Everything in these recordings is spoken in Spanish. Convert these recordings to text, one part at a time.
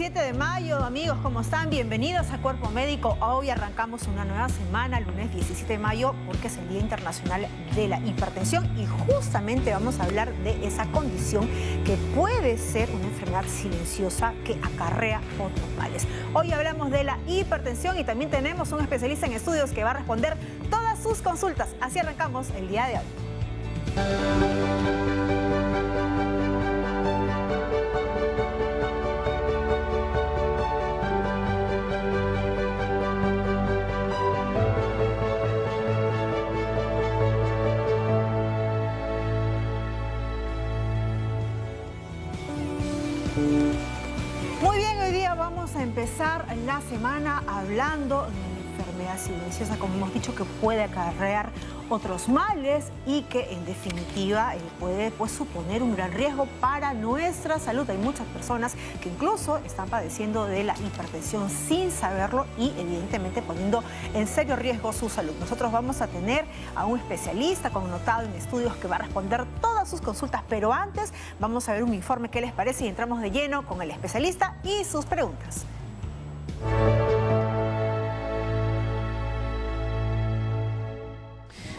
17 de mayo, amigos, ¿cómo están? Bienvenidos a Cuerpo Médico. Hoy arrancamos una nueva semana, lunes 17 de mayo, porque es el Día Internacional de la Hipertensión y justamente vamos a hablar de esa condición que puede ser una enfermedad silenciosa que acarrea otros males. Hoy hablamos de la hipertensión y también tenemos un especialista en estudios que va a responder todas sus consultas. Así arrancamos el día de hoy. Muy bien, hoy día vamos a empezar la semana hablando de una enfermedad silenciosa, como hemos dicho, que puede acarrear otros males y que en definitiva puede suponer un gran riesgo para nuestra salud. Hay muchas personas que incluso están padeciendo de la hipertensión sin saberlo y evidentemente poniendo en serio riesgo su salud. Nosotros vamos a tener a un especialista connotado en estudios que va a responder todas sus consultas, pero antes vamos a ver un informe. ¿Qué les parece? Y entramos de lleno con el especialista y sus preguntas.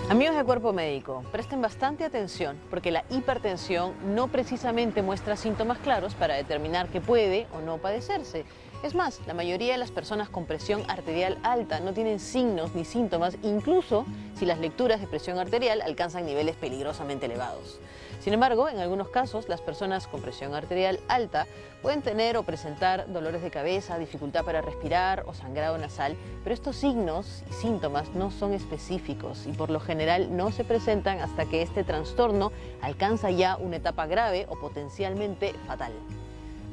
Amigos de Cuerpo Médico, presten bastante atención porque la hipertensión no precisamente muestra síntomas claros para determinar que puede o no padecerse. Es más, la mayoría de las personas con presión arterial alta no tienen signos ni síntomas, incluso si las lecturas de presión arterial alcanzan niveles peligrosamente elevados. Sin embargo, en algunos casos, las personas con presión arterial alta pueden tener o presentar dolores de cabeza, dificultad para respirar o sangrado nasal, pero estos signos y síntomas no son específicos y por lo general no se presentan hasta que este trastorno alcanza ya una etapa grave o potencialmente fatal.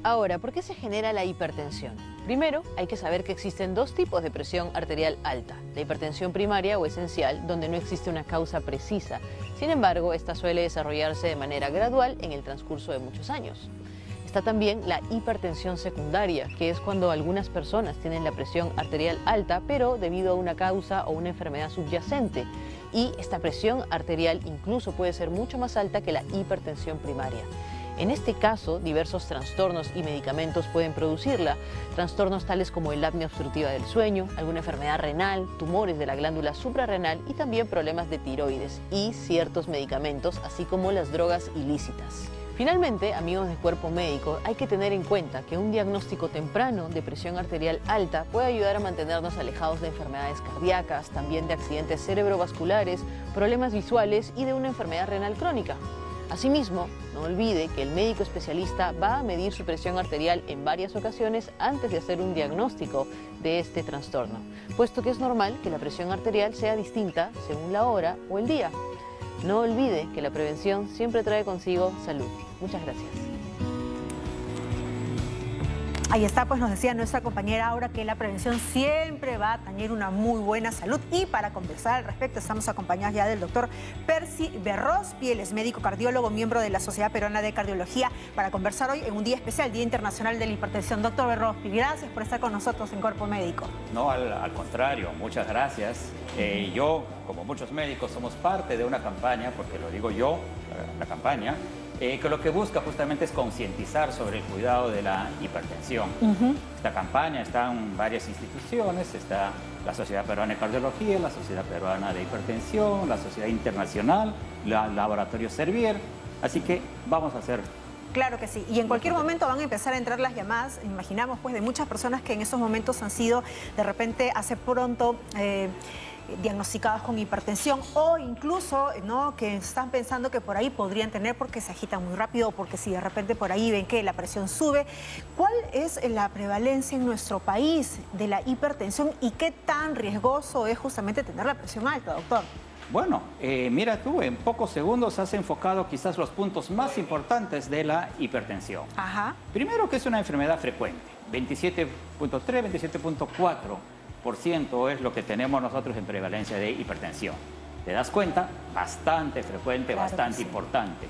Ahora, ¿por qué se genera la hipertensión? Primero, hay que saber que existen dos tipos de presión arterial alta. La hipertensión primaria o esencial, donde no existe una causa precisa. Sin embargo, esta suele desarrollarse de manera gradual en el transcurso de muchos años. Está también la hipertensión secundaria, que es cuando algunas personas tienen la presión arterial alta, pero debido a una causa o una enfermedad subyacente. Y esta presión arterial incluso puede ser mucho más alta que la hipertensión primaria. En este caso, diversos trastornos y medicamentos pueden producirla. Trastornos tales como el apnea obstructiva del sueño, alguna enfermedad renal, tumores de la glándula suprarrenal y también problemas de tiroides y ciertos medicamentos, así como las drogas ilícitas. Finalmente, amigos de Cuerpo Médico, hay que tener en cuenta que un diagnóstico temprano de presión arterial alta puede ayudar a mantenernos alejados de enfermedades cardíacas, también de accidentes cerebrovasculares, problemas visuales y de una enfermedad renal crónica. Asimismo, no olvide que el médico especialista va a medir su presión arterial en varias ocasiones antes de hacer un diagnóstico de este trastorno, puesto que es normal que la presión arterial sea distinta según la hora o el día. No olvide que la prevención siempre trae consigo salud. Muchas gracias. Ahí está, pues nos decía nuestra compañera Aura que la prevención siempre va a tener una muy buena salud. Y para conversar al respecto estamos acompañados ya del doctor Percy Berrospi, él es médico cardiólogo, miembro de la Sociedad Peruana de Cardiología, para conversar hoy en un día especial, Día Internacional de la Hipertensión. Doctor Berrospi, gracias por estar con nosotros en Cuerpo Médico. No, al contrario, muchas gracias. Yo, como muchos médicos, somos parte de una campaña, porque lo digo yo, la campaña, que lo que busca justamente es concientizar sobre el cuidado de la hipertensión. Esta campaña está en varias instituciones, está la Sociedad Peruana de Cardiología, la Sociedad Peruana de Hipertensión, la Sociedad Internacional, el Laboratorio Servier, así que vamos a hacer. Claro que sí, y en cualquier momento van a empezar a entrar las llamadas, imaginamos pues de muchas personas que en esos momentos han sido de repente hace pronto diagnosticadas con hipertensión o incluso que están pensando que por ahí podrían tener porque se agitan muy rápido o porque si de repente por ahí ven que la presión sube. ¿Cuál es la prevalencia en nuestro país de la hipertensión y qué tan riesgoso es justamente tener la presión alta, doctor? Bueno, mira tú, en pocos segundos has enfocado quizás los puntos más importantes de la hipertensión. Ajá. Primero, que es una enfermedad frecuente, 27.3, 27.4% es lo que tenemos nosotros en prevalencia de hipertensión. ¿Te das cuenta? Bastante frecuente, claro, bastante importante.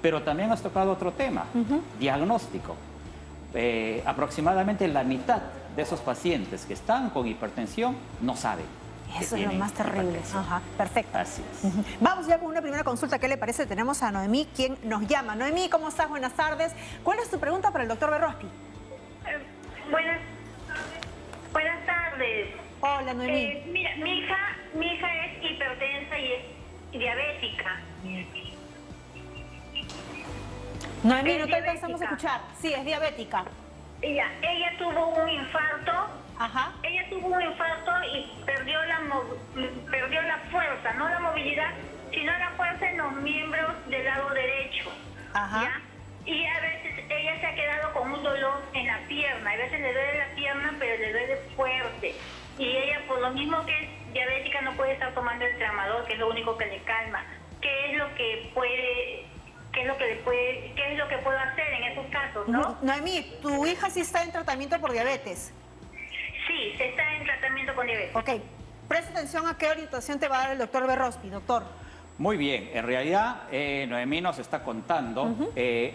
Pero también has tocado otro tema, diagnóstico. Aproximadamente la mitad de esos pacientes que están con hipertensión no saben. Eso es lo más terrible. Ajá, perfecto. Así es. Vamos ya con una primera consulta. ¿Qué le parece? Tenemos a Noemí, quien nos llama. Noemí, ¿cómo estás? Buenas tardes. ¿Cuál es tu pregunta para el doctor Berrospi? Buenas tardes. Hola, Noemí. Mira, mi hija es hipertensa y es diabética. Noemí, no es te alcanzamos a diabética. escuchar. Sí, es diabética. Ella tuvo un infarto. Ajá. Ella tuvo un infarto y perdió la fuerza, no la movilidad, sino la fuerza en los miembros del lado derecho. Ajá. ¿Ya? Y a veces ella se ha quedado con un dolor en la pierna. A veces le duele la pierna, pero le duele fuerte. Y ella, por lo mismo que es diabética, no puede estar tomando el tramador, que es lo único que le calma. ¿Qué es lo que puede, qué es lo que puedo hacer en esos casos, no? Noemí, tu hija sí está en tratamiento por diabetes. Sí, está en tratamiento con diabetes. Ok. Presta atención a qué orientación te va a dar el doctor Berrospi, doctor. Muy bien, en realidad Noemí nos está contando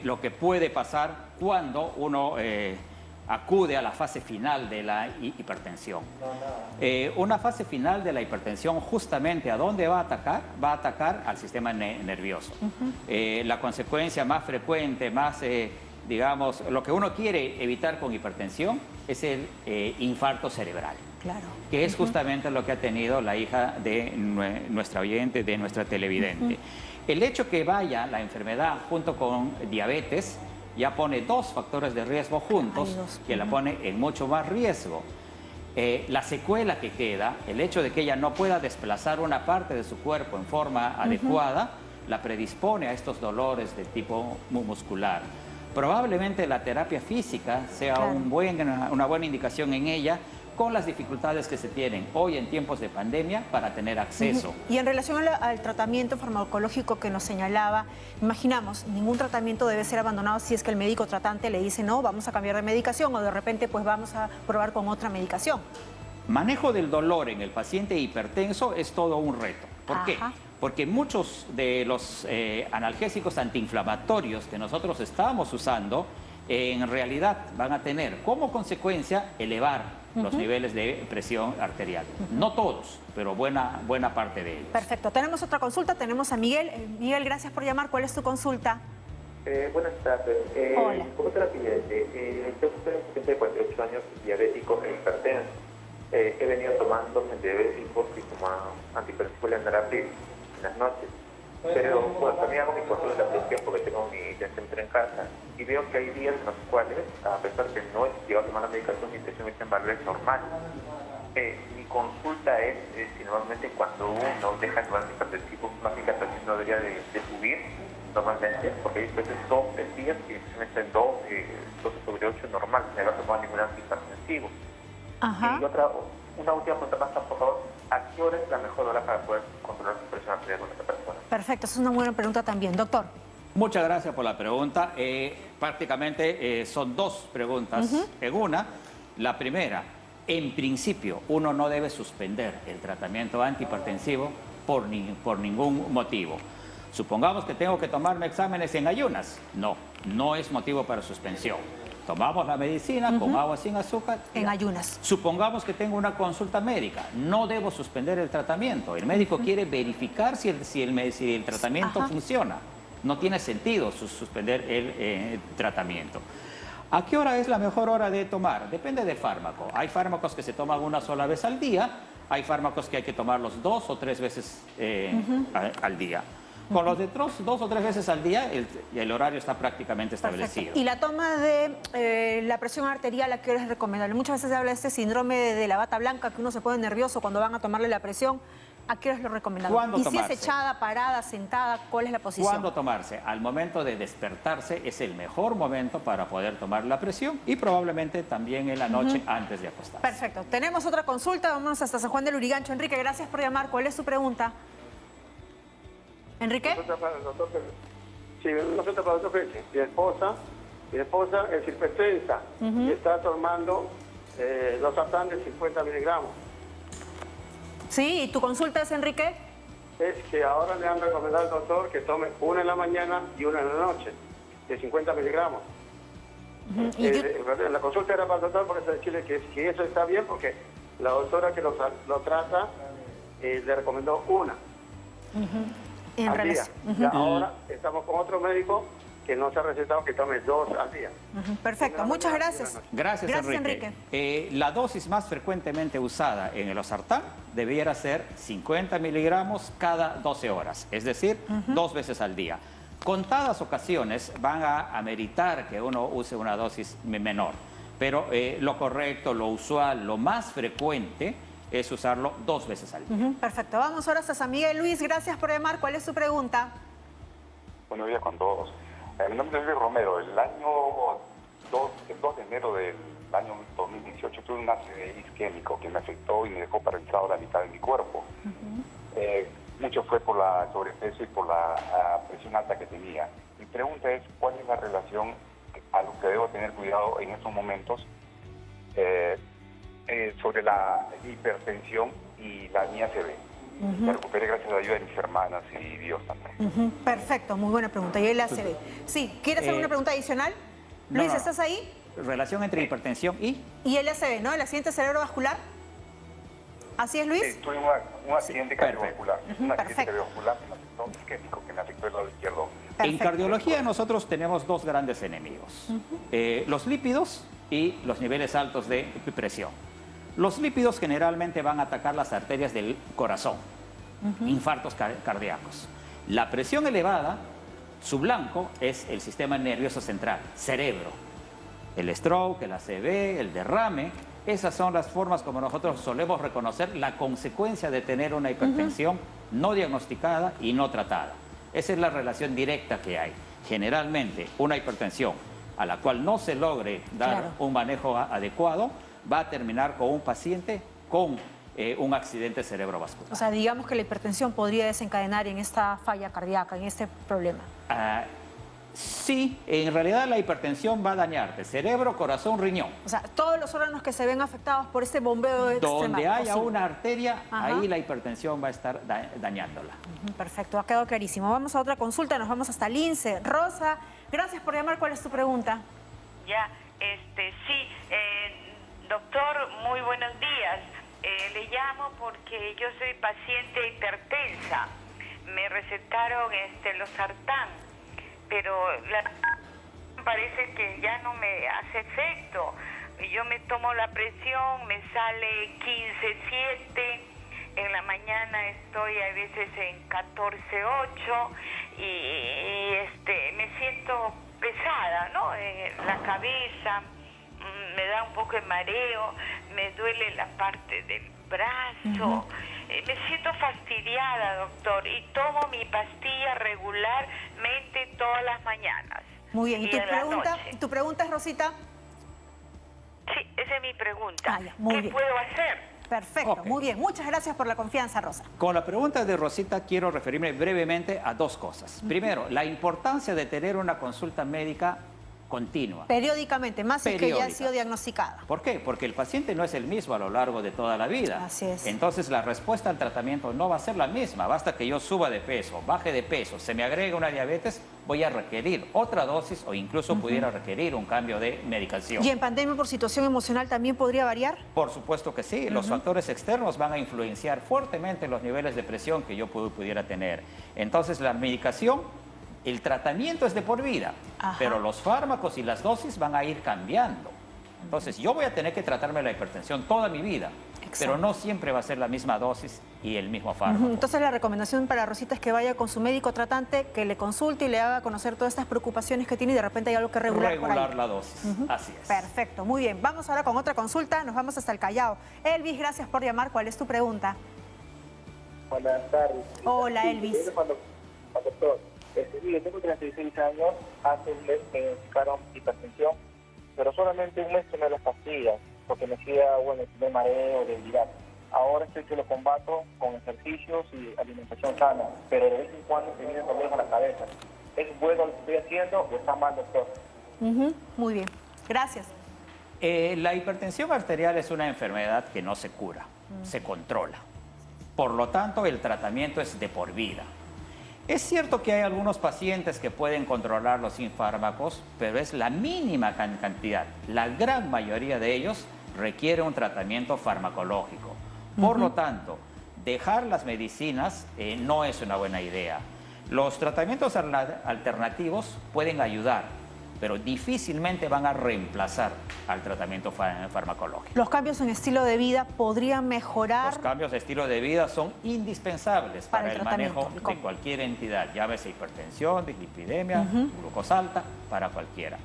lo que puede pasar cuando uno acude a la fase final de la hipertensión. Una fase final de la hipertensión, justamente, ¿a dónde va a atacar? Va a atacar al sistema nervioso. La consecuencia más frecuente, digamos, lo que uno quiere evitar con hipertensión es el infarto cerebral. Claro. Que es justamente lo que ha tenido la hija de nuestra oyente, de nuestra televidente. El hecho que vaya la enfermedad junto con diabetes ya pone dos factores de riesgo juntos, que la pone en mucho más riesgo. La secuela que queda, el hecho de que ella no pueda desplazar una parte de su cuerpo en forma adecuada, la predispone a estos dolores de tipo muscular. Probablemente la terapia física sea una buena indicación en ella, con las dificultades que se tienen hoy en tiempos de pandemia para tener acceso. Y en relación al tratamiento farmacológico que nos señalaba, imaginamos, ningún tratamiento debe ser abandonado si es que el médico tratante le dice no, vamos a cambiar de medicación o de repente pues vamos a probar con otra medicación. Manejo del dolor en el paciente hipertenso es todo un reto. ¿Por qué? Porque muchos de los analgésicos antiinflamatorios que nosotros estamos usando en realidad van a tener como consecuencia elevar los niveles de presión arterial. No todos, pero buena parte de ellos. Perfecto. Tenemos otra consulta, tenemos a Miguel. Miguel, gracias por llamar. ¿Cuál es tu consulta? Buenas tardes. Hola. ¿Cómo está la siguiente? Yo soy un paciente de 48 años, diabético e hipertenso. He venido tomando antidiabéticos y como antihipertensivo Lenaraprid en las noches. Pero bueno, también hago mi control de la presión porque tengo mi tensiómetro en casa y veo que hay días en los cuales, a pesar de que no he llegado a tomar la medicación, mi presión está en valores normales. Mi consulta es si normalmente cuando uno deja de tomar antihipertensivos, la presión no debería de subir normalmente, porque hay veces 2 o 3 días y mi presión está en 12/8 normal, sin haber tomado ningún antihipertensivo. Ajá. Y una última pregunta más, por favor. ¿A qué hora es la mejor hora para poder controlar su presión arterial con esta persona? Perfecto, esa es una buena pregunta también. Doctor. Muchas gracias por la pregunta. Prácticamente son dos preguntas en una. La primera, en principio, uno no debe suspender el tratamiento antihipertensivo por ningún motivo. Supongamos que tengo que tomarme exámenes en ayunas. No es motivo para suspensión. Tomamos la medicina con agua sin azúcar. En ayunas. Supongamos que tengo una consulta médica. No debo suspender el tratamiento. El médico quiere verificar si el tratamiento funciona. No tiene sentido suspender el tratamiento. ¿A qué hora es la mejor hora de tomar? Depende del fármaco. Hay fármacos que se toman una sola vez al día. Hay fármacos que hay que tomarlos 2 o 3 veces al día. Con los de 2 o 3 veces al día, el horario está prácticamente establecido. Perfecto. Y la toma de la presión arterial, ¿a qué hora es recomendable? Muchas veces se habla de este síndrome de la bata blanca, que uno se pone nervioso cuando van a tomarle la presión. ¿A qué hora es lo recomendable? ¿Cuándo ¿Y tomarse? si es echada, parada, sentada? ¿Cuál es la posición? ¿Cuándo tomarse? Al momento de despertarse es el mejor momento para poder tomar la presión y probablemente también en la noche antes de acostarse. Perfecto. Tenemos otra consulta. Vámonos hasta San Juan del Lurigancho. Enrique, gracias por llamar. ¿Cuál es su pregunta? ¿Enrique? Sí, una consulta para el doctor Feche. Mi esposa es hipertensa y está tomando losartán de 50 miligramos. Sí, ¿y tu consulta es, Enrique? Es que ahora le han recomendado al doctor que tome una en la mañana y una en la noche, de 50 miligramos. La consulta era para el doctor por eso decirle que eso está bien porque la doctora que lo trata le recomendó una. En al día. relación. Ya ahora estamos con otro médico que no se ha recetado que tome 2 al día. Perfecto, muchas gracias. Gracias, Enrique. La dosis más frecuentemente usada en el losartán debiera ser 50 miligramos cada 12 horas, es decir, 2 veces al día. Contadas ocasiones van a ameritar que uno use una dosis menor, pero lo correcto, lo usual, lo más frecuente es usarlo 2 veces al día. Perfecto, vamos ahora hasta San Miguel. Luis, gracias por llamar. ¿Cuál es su pregunta? Buenos días con todos. Mi nombre es Luis Romero. El 2 de enero del año 2018 tuve un acidez isquémico que me afectó y me dejó paralizado la mitad de mi cuerpo. Mucho fue por la sobrepeso y por la presión alta que tenía. Mi pregunta es, ¿cuál es la relación a lo que debo tener cuidado en estos momentos sobre la hipertensión y la mi ACV? Me recuperé gracias a la ayuda de mis hermanas y Dios también. Perfecto, muy buena pregunta. Y el ACV. Sí, ¿quieres hacer una pregunta adicional? Luis, ¿estás ahí? Relación entre hipertensión y... Y el ACV, ¿no? El accidente cerebrovascular. ¿Así es, Luis? Sí, tuve un accidente cardiovascular. Un accidente Perfecto. cardiovascular que me afectó, isquémico, que me afectó el lado izquierdo. En cardiología nosotros tenemos 2 grandes enemigos, los lípidos y los niveles altos de presión. Los lípidos generalmente van a atacar las arterias del corazón, infartos cardíacos. La presión elevada, su blanco es el sistema nervioso central, cerebro. El stroke, el ACV, el derrame, esas son las formas como nosotros solemos reconocer la consecuencia de tener una hipertensión no diagnosticada y no tratada. Esa es la relación directa que hay. Generalmente, una hipertensión a la cual no se logre dar un manejo adecuado va a terminar con un paciente con un accidente cerebrovascular. O sea, digamos que la hipertensión podría desencadenar en esta falla cardíaca, en este problema. Sí, en realidad la hipertensión va a dañarte cerebro, corazón, riñón. O sea, todos los órganos que se ven afectados por este bombeo extremo. Donde haya una arteria, ahí la hipertensión va a estar dañándola. Perfecto, ha quedado clarísimo. Vamos a otra consulta, nos vamos hasta Lince. Rosa, gracias por llamar. ¿Cuál es tu pregunta? Ya, doctor, muy buenos días. Le llamo porque yo soy paciente hipertensa. Me recetaron losartán, pero parece que ya no me hace efecto. Yo me tomo la presión, me sale 15,7. En la mañana estoy a veces en 14,8 y me siento pesada, ¿no? En la cabeza. Me da un poco de mareo, me duele la parte del brazo, me siento fastidiada, doctor, y tomo mi pastilla regularmente todas las mañanas. Muy bien, ¿y tu pregunta es, Rosita? Sí, esa es mi pregunta. ¿Qué puedo hacer? Perfecto, muy bien. Muchas gracias por la confianza, Rosa. Con la pregunta de Rosita quiero referirme brevemente a 2 cosas. Primero, la importancia de tener una consulta médica continua. Periódicamente, más si que ya ha sido diagnosticada. ¿Por qué? Porque el paciente no es el mismo a lo largo de toda la vida. Así es. Entonces la respuesta al tratamiento no va a ser la misma. Basta que yo suba de peso, baje de peso, se me agrega una diabetes, voy a requerir otra dosis o incluso pudiera requerir un cambio de medicación. ¿Y en pandemia por situación emocional también podría variar? Por supuesto que sí. Los factores externos van a influenciar fuertemente los niveles de presión que yo pudiera tener. Entonces la medicación, el tratamiento es de por vida, pero los fármacos y las dosis van a ir cambiando. Entonces yo voy a tener que tratarme la hipertensión toda mi vida, pero no siempre va a ser la misma dosis y el mismo fármaco. Entonces la recomendación para Rosita es que vaya con su médico tratante, que le consulte y le haga conocer todas estas preocupaciones que tiene y de repente hay algo que regular por ahí. La dosis, así es. Perfecto, muy bien. Vamos ahora con otra consulta, nos vamos hasta el Callao. Elvis, gracias por llamar. ¿Cuál es tu pregunta? Buenas tardes. Hola, Elvis. Doctor, yo tengo 36 años, hace un mes me diagnosticaron hipertensión, pero solamente un mes tomé las pastillas, porque me hacía, tener mareo, debilidad. Ahora estoy que lo combato con ejercicios y alimentación sana, pero de vez en cuando me viene dolor a la cabeza. ¿Es bueno lo que estoy haciendo o está mal, doctor? Muy bien, gracias. La hipertensión arterial es una enfermedad que no se cura, se controla. Por lo tanto, el tratamiento es de por vida. Es cierto que hay algunos pacientes que pueden controlarlo sin fármacos, pero es la mínima cantidad. La gran mayoría de ellos requiere un tratamiento farmacológico. Por lo tanto, dejar las medicinas no es una buena idea. Los tratamientos alternativos pueden ayudar, pero difícilmente van a reemplazar al tratamiento farmacológico. ¿Los cambios en estilo de vida podrían mejorar? Los cambios de estilo de vida son indispensables para el manejo tratamiento. de cualquier entidad, llámese hipertensión, dislipidemia, glucosa alta, para cualquiera.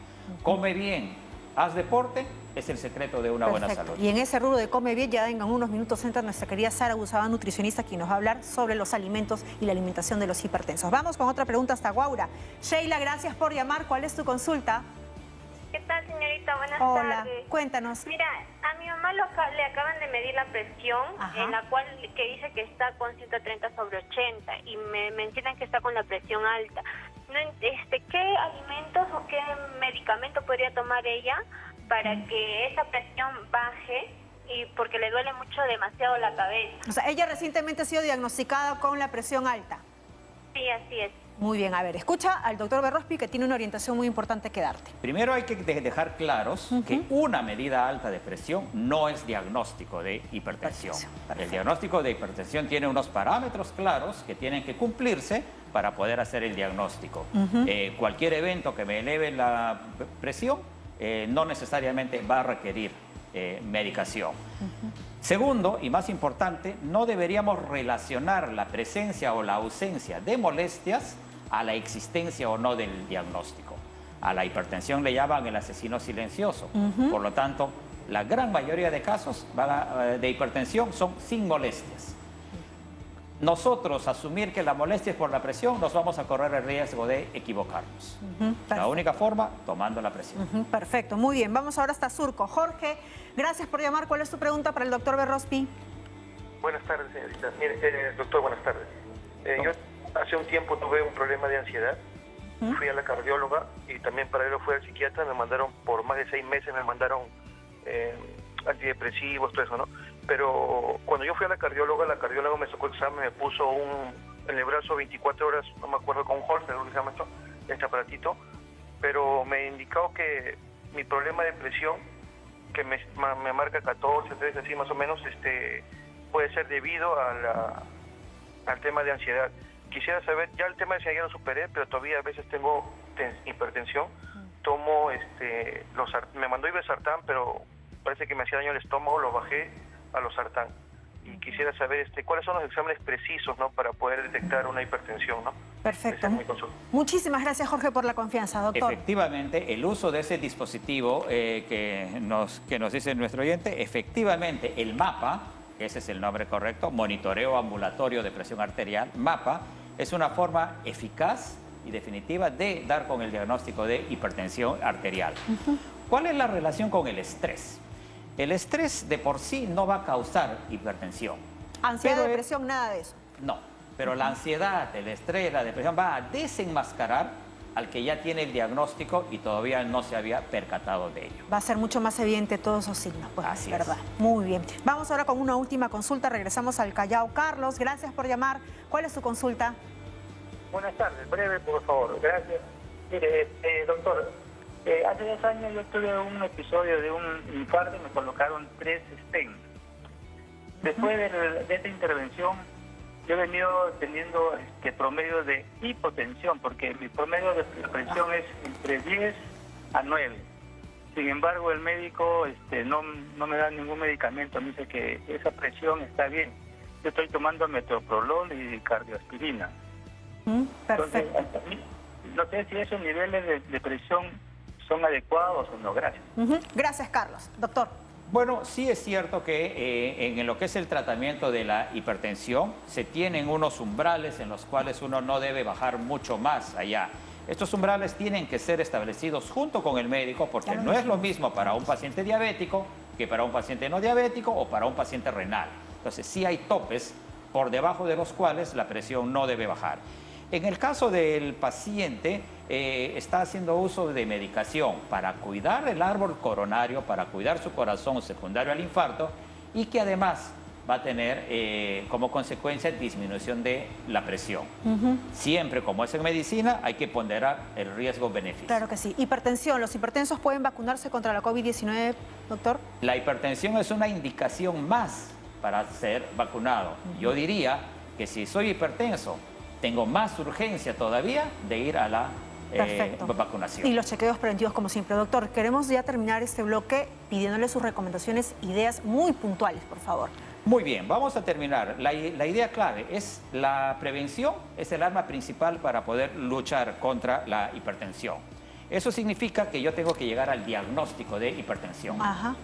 Come bien, haz deporte, es el secreto de una buena salud. Y en ese rubro de come bien, ya en unos minutos entra nuestra querida Sara Guzabán, nutricionista, quien nos va a hablar sobre los alimentos y la alimentación de los hipertensos. Vamos con otra pregunta hasta Guaura. Sheila, gracias por llamar. ¿Cuál es tu consulta? ¿Qué tal, señorita? Buenas Hola, tardes. cuéntanos. Mira, a mi mamá le acaban de medir la presión, en la cual que dice que está con 130/80 y me mencionan que está con la presión alta. No, ¿qué alimentos o qué medicamento podría tomar ella para que esa presión baje? Y porque le duele demasiado la cabeza. O sea, ella recientemente ha sido diagnosticada con la presión alta. Sí, así es. Muy bien, a ver, escucha al doctor Berrospi, que tiene una orientación muy importante que darte. Primero hay que dejar claros que una medida alta de presión no es diagnóstico de hipertensión. El diagnóstico de hipertensión tiene unos parámetros claros que tienen que cumplirse para poder hacer el diagnóstico. Cualquier evento que me eleve la presión no necesariamente va a requerir medicación. Segundo, y más importante, no deberíamos relacionar la presencia o la ausencia de molestias a la existencia o no del diagnóstico. A la hipertensión le llaman el asesino silencioso. Por lo tanto, la gran mayoría de casos de hipertensión son sin molestias. Nosotros asumir que la molestia es por la presión, nos vamos a correr el riesgo de equivocarnos. La única forma, tomando la presión. Perfecto, muy bien. Vamos ahora hasta Surco. Jorge, gracias por llamar. ¿Cuál es tu pregunta para el doctor Berrospi? Buenas tardes, señorita. Mire, doctor, buenas tardes. Yo hace un tiempo tuve un problema de ansiedad. Fui a la cardióloga y también para ello fui al psiquiatra. Me mandaron por más de 6 meses, me mandaron antidepresivos, todo eso, ¿no? Pero cuando yo fui a la cardióloga me sacó el examen, me puso en el brazo 24 horas, no me acuerdo, con un Holter, lo que se llama esto, este aparatito, pero me indicó que mi problema de presión, que me marca 14, 13, así más o menos, puede ser debido al tema de ansiedad. Quisiera saber, ya el tema de ansiedad ya lo superé, pero todavía a veces tengo hipertensión. Tomo, me mandó irbesartán, pero parece que me hacía daño el estómago, lo bajé a losartán. Y quisiera saber cuáles son los exámenes precisos, ¿no?, para poder detectar una hipertensión, ¿no? Perfecto. Muchísimas gracias, Jorge, por la confianza, doctor. Efectivamente, el uso de ese dispositivo que nos dice nuestro oyente, efectivamente el MAPA, ese es el nombre correcto, monitoreo ambulatorio de presión arterial, MAPA, es una forma eficaz y definitiva de dar con el diagnóstico de hipertensión arterial. ¿Cuál es la relación con el estrés? El estrés de por sí no va a causar hipertensión. Ansiedad, depresión, nada de eso. No, pero la ansiedad, el estrés, la depresión va a desenmascarar al que ya tiene el diagnóstico y todavía no se había percatado de ello. Va a ser mucho más evidente todos esos signos, pues, Así ¿verdad? es. Muy bien. Vamos ahora con una última consulta. Regresamos al Callao. Carlos, gracias por llamar. ¿Cuál es su consulta? Buenas tardes, breve por favor, gracias. Mire, doctor, hace 2 años yo tuve un episodio de un infarto y me colocaron 3 stents. Después de esta intervención, yo he venido teniendo promedio de hipotensión, porque mi promedio de presión es entre 10 a 9. Sin embargo, el médico no me da ningún medicamento, me dice que esa presión está bien. Yo estoy tomando metoprolol y cardioaspirina. Perfecto. Entonces, no sé si esos niveles de presión son adecuados o no. Gracias. Gracias, Carlos. Doctor. Bueno, sí es cierto que en lo que es el tratamiento de la hipertensión se tienen unos umbrales en los cuales uno no debe bajar mucho más allá. Estos umbrales tienen que ser establecidos junto con el médico porque no es lo mismo para un paciente diabético que para un paciente no diabético o para un paciente renal. Entonces sí hay topes por debajo de los cuales la presión no debe bajar. En el caso del paciente, está haciendo uso de medicación para cuidar el árbol coronario, para cuidar su corazón secundario al infarto y que además va a tener como consecuencia disminución de la presión. Siempre, como es en medicina, hay que ponderar el riesgo-beneficio. Claro que sí. Hipertensión. ¿Los hipertensos pueden vacunarse contra la COVID-19, doctor? La hipertensión es una indicación más para ser vacunado. Yo diría que si soy hipertenso, tengo más urgencia todavía de ir a la vacunación. Y los chequeos preventivos como siempre. Doctor, queremos ya terminar este bloque pidiéndole sus recomendaciones, ideas muy puntuales, por favor. Muy bien, vamos a terminar. La idea clave es la prevención, es el arma principal para poder luchar contra la hipertensión. Eso significa que yo tengo que llegar al diagnóstico de hipertensión.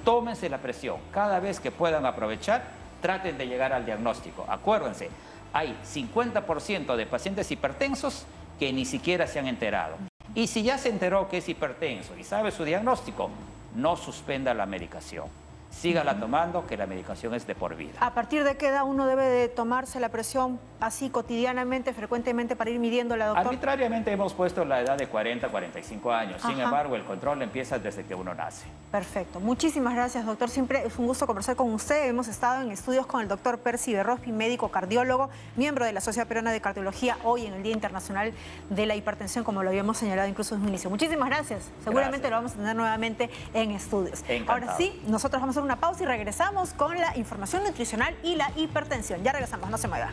Tómense la presión. Cada vez que puedan aprovechar, traten de llegar al diagnóstico. Acuérdense, hay 50% de pacientes hipertensos que ni siquiera se han enterado. Y si ya se enteró que es hipertenso y sabe su diagnóstico, no suspenda la medicación. Sígala tomando, que la medicación es de por vida. ¿A partir de qué edad uno debe de tomarse la presión así cotidianamente, frecuentemente, para ir midiéndola, doctor? Arbitrariamente hemos puesto la edad de 40 a 45 años. Sin embargo, el control empieza desde que uno nace. Perfecto. Muchísimas gracias, doctor. Siempre es un gusto conversar con usted. Hemos estado en estudios con el doctor Percy Berrospi, médico cardiólogo, miembro de la Sociedad Peruana de Cardiología, hoy en el Día Internacional de la Hipertensión, como lo habíamos señalado incluso en un inicio. Muchísimas gracias. Seguramente lo vamos a tener nuevamente en estudios. Encantado. Ahora sí, nosotros vamos a hacer una pausa y regresamos con la información nutricional y la hipertensión. Ya regresamos, no se mueva.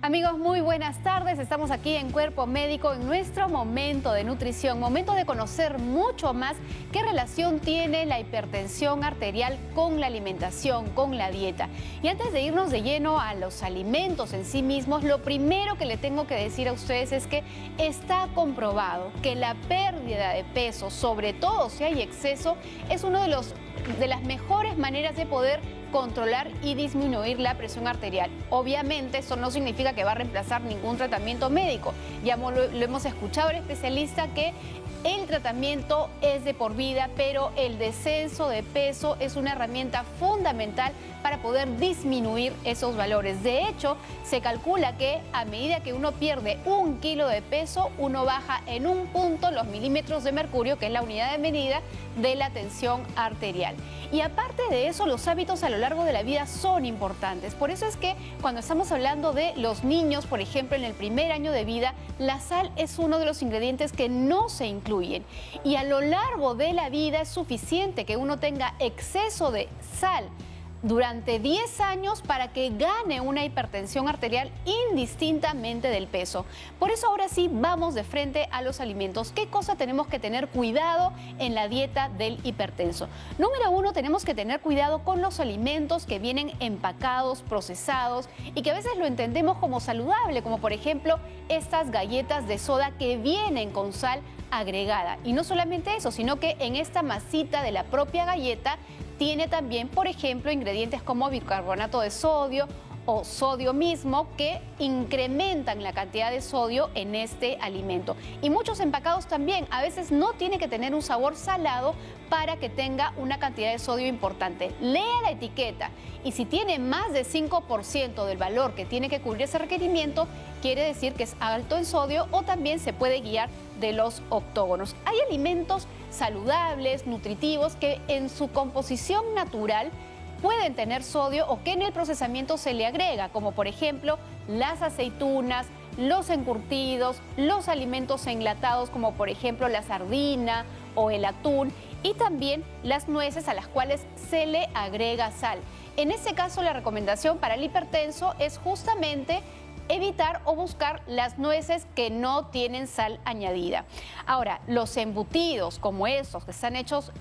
Amigos, muy buenas tardes. Estamos aquí en Cuerpo Médico en nuestro momento de nutrición, momento de conocer mucho más qué relación tiene la hipertensión arterial con la alimentación, con la dieta. Y antes de irnos de lleno a los alimentos en sí mismos, lo primero que le tengo que decir a ustedes es que está comprobado que la pérdida de peso, sobre todo si hay exceso, es uno de las mejores maneras de poder controlar y disminuir la presión arterial. Obviamente, eso no significa que va a reemplazar ningún tratamiento médico. Ya lo hemos escuchado al especialista que el tratamiento es de por vida, pero el descenso de peso es una herramienta fundamental para poder disminuir esos valores. De hecho, se calcula que a medida que uno pierde 1 kilo de peso, uno baja en 1 punto los milímetros de mercurio, que es la unidad de medida de la tensión arterial. Y aparte de eso, los hábitos a lo largo de la vida son importantes. Por eso es que cuando estamos hablando de los niños, por ejemplo, en el primer año de vida, la sal es uno de los ingredientes que no se incluyen. Y a lo largo de la vida es suficiente que uno tenga exceso de sal durante 10 años para que gane una hipertensión arterial indistintamente del peso. Por eso ahora sí vamos de frente a los alimentos. ¿Qué cosa tenemos que tener cuidado en la dieta del hipertenso? Número 1, tenemos que tener cuidado con los alimentos que vienen empacados, procesados y que a veces lo entendemos como saludable, como por ejemplo estas galletas de soda que vienen con sal agregada. Y no solamente eso, sino que en esta masita de la propia galleta tiene también, por ejemplo, ingredientes como bicarbonato de sodio o sodio mismo que incrementan la cantidad de sodio en este alimento. Y muchos empacados también, a veces no tiene que tener un sabor salado para que tenga una cantidad de sodio importante. Lea la etiqueta y si tiene más de 5% del valor que tiene que cubrir ese requerimiento, quiere decir que es alto en sodio o también se puede guiar de los octógonos. Hay alimentos saludables, nutritivos, que en su composición natural pueden tener sodio o que en el procesamiento se le agrega, como por ejemplo las aceitunas, los encurtidos, los alimentos enlatados, como por ejemplo la sardina o el atún, y también las nueces a las cuales se le agrega sal. En este caso, la recomendación para el hipertenso es justamente evitar o buscar las nueces que no tienen sal añadida. Ahora, los embutidos como estos que están hechos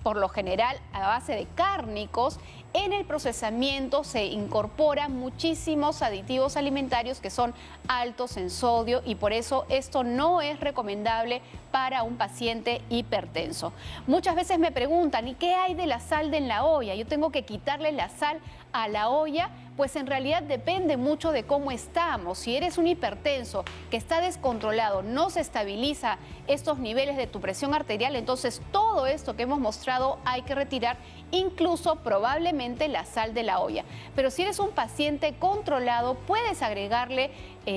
por lo general a base de cárnicos, en el procesamiento se incorporan muchísimos aditivos alimentarios que son altos en sodio y por eso esto no es recomendable para un paciente hipertenso. Muchas veces me preguntan, ¿y qué hay de la sal en la olla? Yo tengo que quitarle la sal a la olla, pues en realidad depende mucho de cómo estamos. Si eres un hipertenso que está descontrolado, no se estabiliza estos niveles de tu presión arterial, entonces todo esto que hemos mostrado hay que retirar, incluso probablemente la sal de la olla. Pero si eres un paciente controlado, puedes agregarle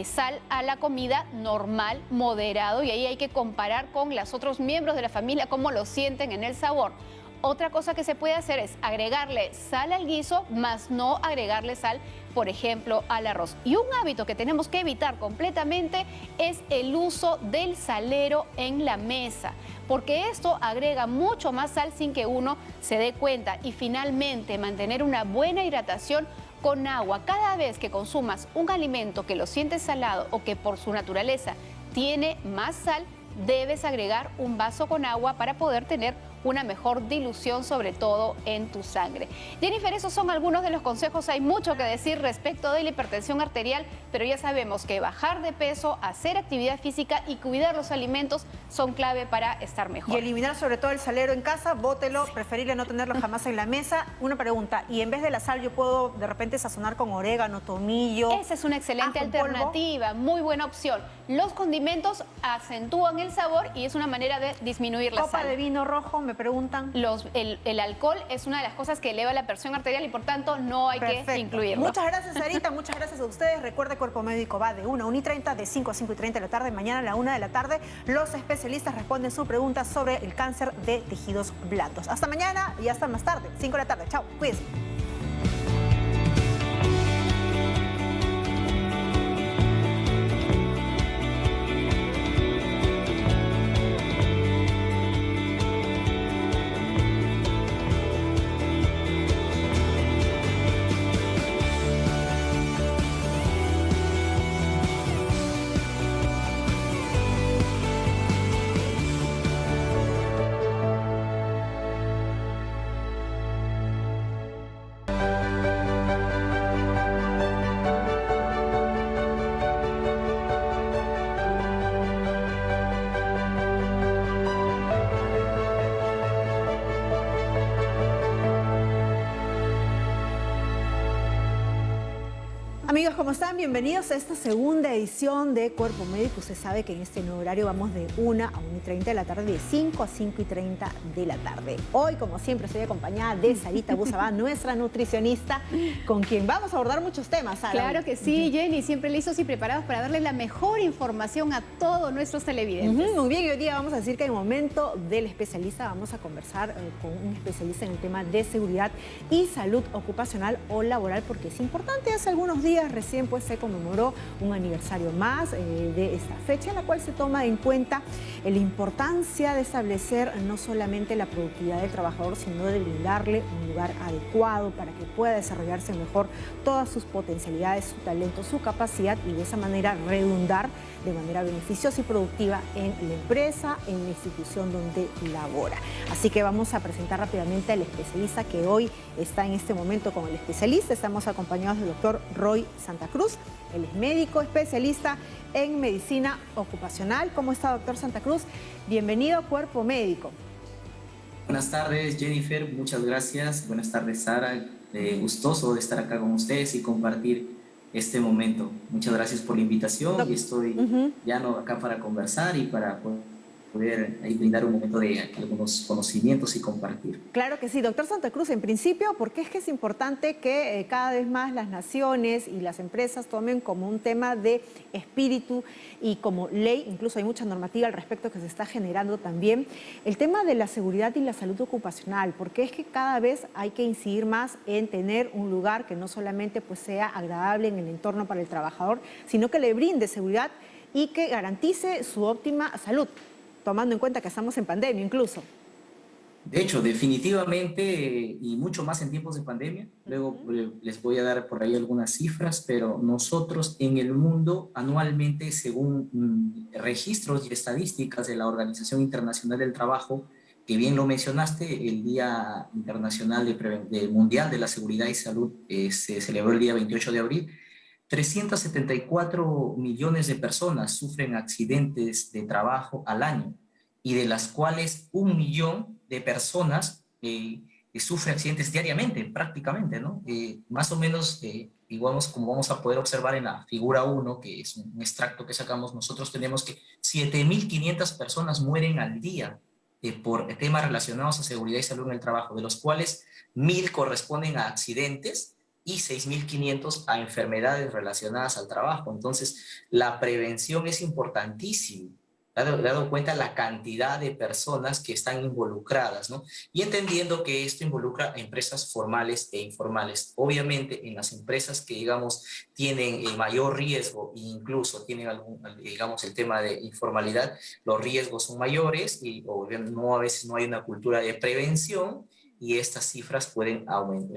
sal a la comida normal, moderado, y ahí hay que comparar con los otros miembros de la familia cómo lo sienten en el sabor. Otra cosa que se puede hacer es agregarle sal al guiso, más no agregarle sal, por ejemplo, al arroz. Y un hábito que tenemos que evitar completamente es el uso del salero en la mesa, porque esto agrega mucho más sal sin que uno se dé cuenta. Y finalmente, mantener una buena hidratación con agua. Cada vez que consumas un alimento que lo sientes salado o que por su naturaleza tiene más sal, debes agregar un vaso con agua para poder tener una mejor dilución, sobre todo en tu sangre. Jennifer, esos son algunos de los consejos. Hay mucho que decir respecto de la hipertensión arterial, pero ya sabemos que bajar de peso, hacer actividad física y cuidar los alimentos son clave para estar mejor. Y eliminar sobre todo el salero en casa, bótelo, preferible no tenerlo jamás en la mesa. Una pregunta, ¿y en vez de la sal yo puedo de repente sazonar con orégano, tomillo? Esa es una excelente alternativa, muy buena opción. Los condimentos acentúan el sabor y es una manera de disminuir la sal. ¿Copa de vino rojo? Me preguntan. El alcohol es una de las cosas que eleva la presión arterial y por tanto no hay que incluirlo. Muchas gracias, Sarita, muchas gracias a ustedes. Recuerde, Cuerpo Médico va de 1 a 1 y 30, de 5 a 5 y 30 de la tarde. Mañana a la 1 de la tarde los especialistas responden sus preguntas sobre el cáncer de tejidos blandos. Hasta mañana y hasta más tarde, 5 de la tarde. Chao, cuídense. Amigos, ¿cómo están? Bienvenidos a esta segunda edición de Cuerpo Médico. Usted sabe que en este nuevo horario vamos de 1 a 1 y 30 de la tarde, de 5 a 5 y 30 de la tarde. Hoy, como siempre, estoy acompañada de Sarita Busabá, nuestra nutricionista, con quien vamos a abordar muchos temas, Sara. Claro que sí, Jenny, siempre listos y preparados para darles la mejor información a todos nuestros televidentes. Muy bien, y hoy día vamos a decir que en el momento del especialista vamos a conversar con un especialista en el tema de seguridad y salud ocupacional o laboral, porque es importante. Hace algunos días recién pues se conmemoró un aniversario más de esta fecha, en la cual se toma en cuenta la importancia de establecer no solamente la productividad del trabajador, sino de brindarle un lugar adecuado para que pueda desarrollarse mejor todas sus potencialidades, su talento, su capacidad, y de esa manera redundar de manera beneficiosa y productiva en la empresa, en la institución donde labora. Así que vamos a presentar rápidamente al especialista que hoy está en este momento con el especialista. Estamos acompañados del doctor Roy Santa Cruz. Él es médico especialista en medicina ocupacional. ¿Cómo está, doctor Santa Cruz? Bienvenido a Cuerpo Médico. Buenas tardes, Jennifer. Muchas gracias. Buenas tardes, Sara. Gustoso de estar acá con ustedes y compartir este momento. Muchas gracias por la invitación y estoy ya acá para conversar y para poder ahí brindar un momento de algunos conocimientos y compartir. Claro que sí, doctor Santa Cruz. En principio, ¿por qué es que es importante que cada vez más las naciones y las empresas tomen como un tema de espíritu y como ley? Incluso hay mucha normativa al respecto que se está generando también, el tema de la seguridad y la salud ocupacional, porque es que cada vez hay que incidir más en tener un lugar que no solamente pues sea agradable en el entorno para el trabajador, sino que le brinde seguridad y que garantice su óptima salud, tomando en cuenta que estamos en pandemia incluso. De hecho, definitivamente, y mucho más en tiempos de pandemia. Luego les voy a dar por ahí algunas cifras, pero nosotros en el mundo anualmente, según registros y estadísticas de la Organización Internacional del Trabajo, que bien lo mencionaste, el Día Internacional Mundial de la Seguridad y Salud se celebró el día 28 de abril. 374 millones de personas sufren accidentes de trabajo al año, y de las cuales 1 millón de personas sufren accidentes diariamente, prácticamente, ¿no? Más o menos, digamos, como vamos a poder observar en la figura 1, que es un extracto que sacamos, nosotros tenemos que 7.500 personas mueren al día por temas relacionados a seguridad y salud en el trabajo, de los cuales 1.000 corresponden a accidentes y 6.500 a enfermedades relacionadas al trabajo. Entonces, la prevención es importantísima, dado cuenta la cantidad de personas que están involucradas, ¿no? Y entendiendo que esto involucra a empresas formales e informales. Obviamente, en las empresas que, digamos, tienen mayor riesgo e incluso tienen digamos, el tema de informalidad, los riesgos son mayores y a veces no hay una cultura de prevención, y estas cifras pueden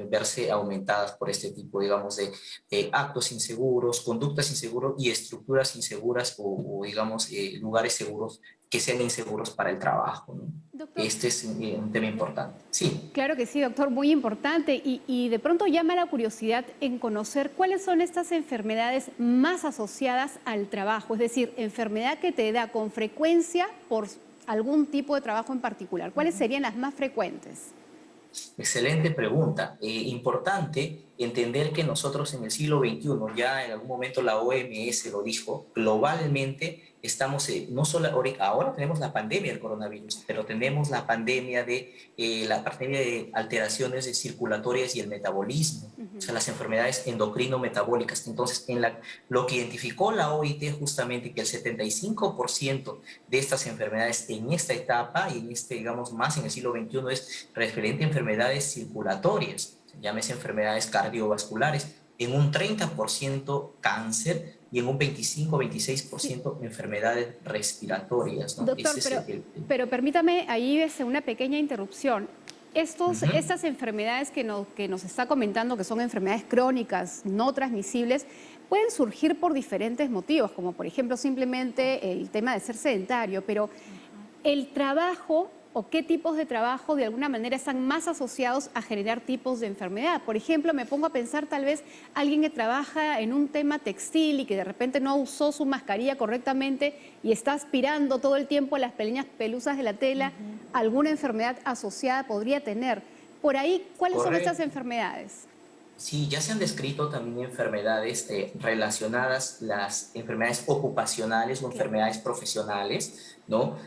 verse aumentadas por este tipo, digamos, de actos inseguros, conductas inseguras y estructuras inseguras o digamos, lugares seguros que sean inseguros para el trabajo, ¿no? Doctor, este es un tema importante. Sí. Claro que sí, doctor, muy importante. Y de pronto llama la curiosidad en conocer cuáles son estas enfermedades más asociadas al trabajo, es decir, enfermedad que te da con frecuencia por algún tipo de trabajo en particular. ¿Cuáles serían las más frecuentes? Excelente pregunta. Importante entender que nosotros en el siglo XXI, ya en algún momento la OMS lo dijo, globalmente estamos, no solo ahora tenemos la pandemia del coronavirus, pero tenemos la pandemia de alteraciones circulatorias y el metabolismo, o sea, las enfermedades endocrino-metabólicas. Entonces, lo que identificó la OIT justamente que el 75% de estas enfermedades en esta etapa y digamos, más en el siglo XXI es referente a enfermedades circulatorias, llámese enfermedades cardiovasculares, en un 30% cáncer y en un 25-26% enfermedades respiratorias, ¿no? Doctor, pero permítame ahí una pequeña interrupción. Estas enfermedades que nos está comentando, que son enfermedades crónicas, no transmisibles, pueden surgir por diferentes motivos, como por ejemplo simplemente el tema de ser sedentario, pero el trabajo o qué tipos de trabajo de alguna manera están más asociados a generar tipos de enfermedad. Por ejemplo, me pongo a pensar tal vez alguien que trabaja en un tema textil y que de repente no usó su mascarilla correctamente y está aspirando todo el tiempo a las pequeñas pelusas de la tela, alguna enfermedad asociada podría tener. Por ahí, ¿cuáles son estas enfermedades? Sí, ya se han descrito también enfermedades relacionadas, las enfermedades ocupacionales o enfermedades profesionales, ¿no?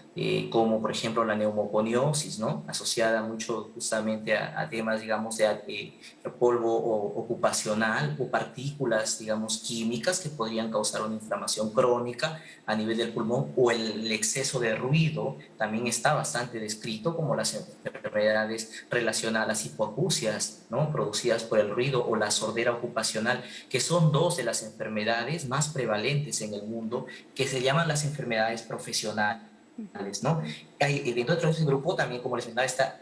Como por ejemplo la neumoconiosis, ¿no? Asociada mucho justamente a temas, digamos, de polvo ocupacional o partículas, digamos, químicas que podrían causar una inflamación crónica a nivel del pulmón, o el exceso de ruido también está bastante descrito, como las enfermedades relacionadas a las hipoacusias, ¿no? Producidas por el ruido, o la sordera ocupacional, que son dos de las enfermedades más prevalentes en el mundo, que se llaman las enfermedades profesionales, ¿no? Dentro de ese grupo también, como les mencionaba, está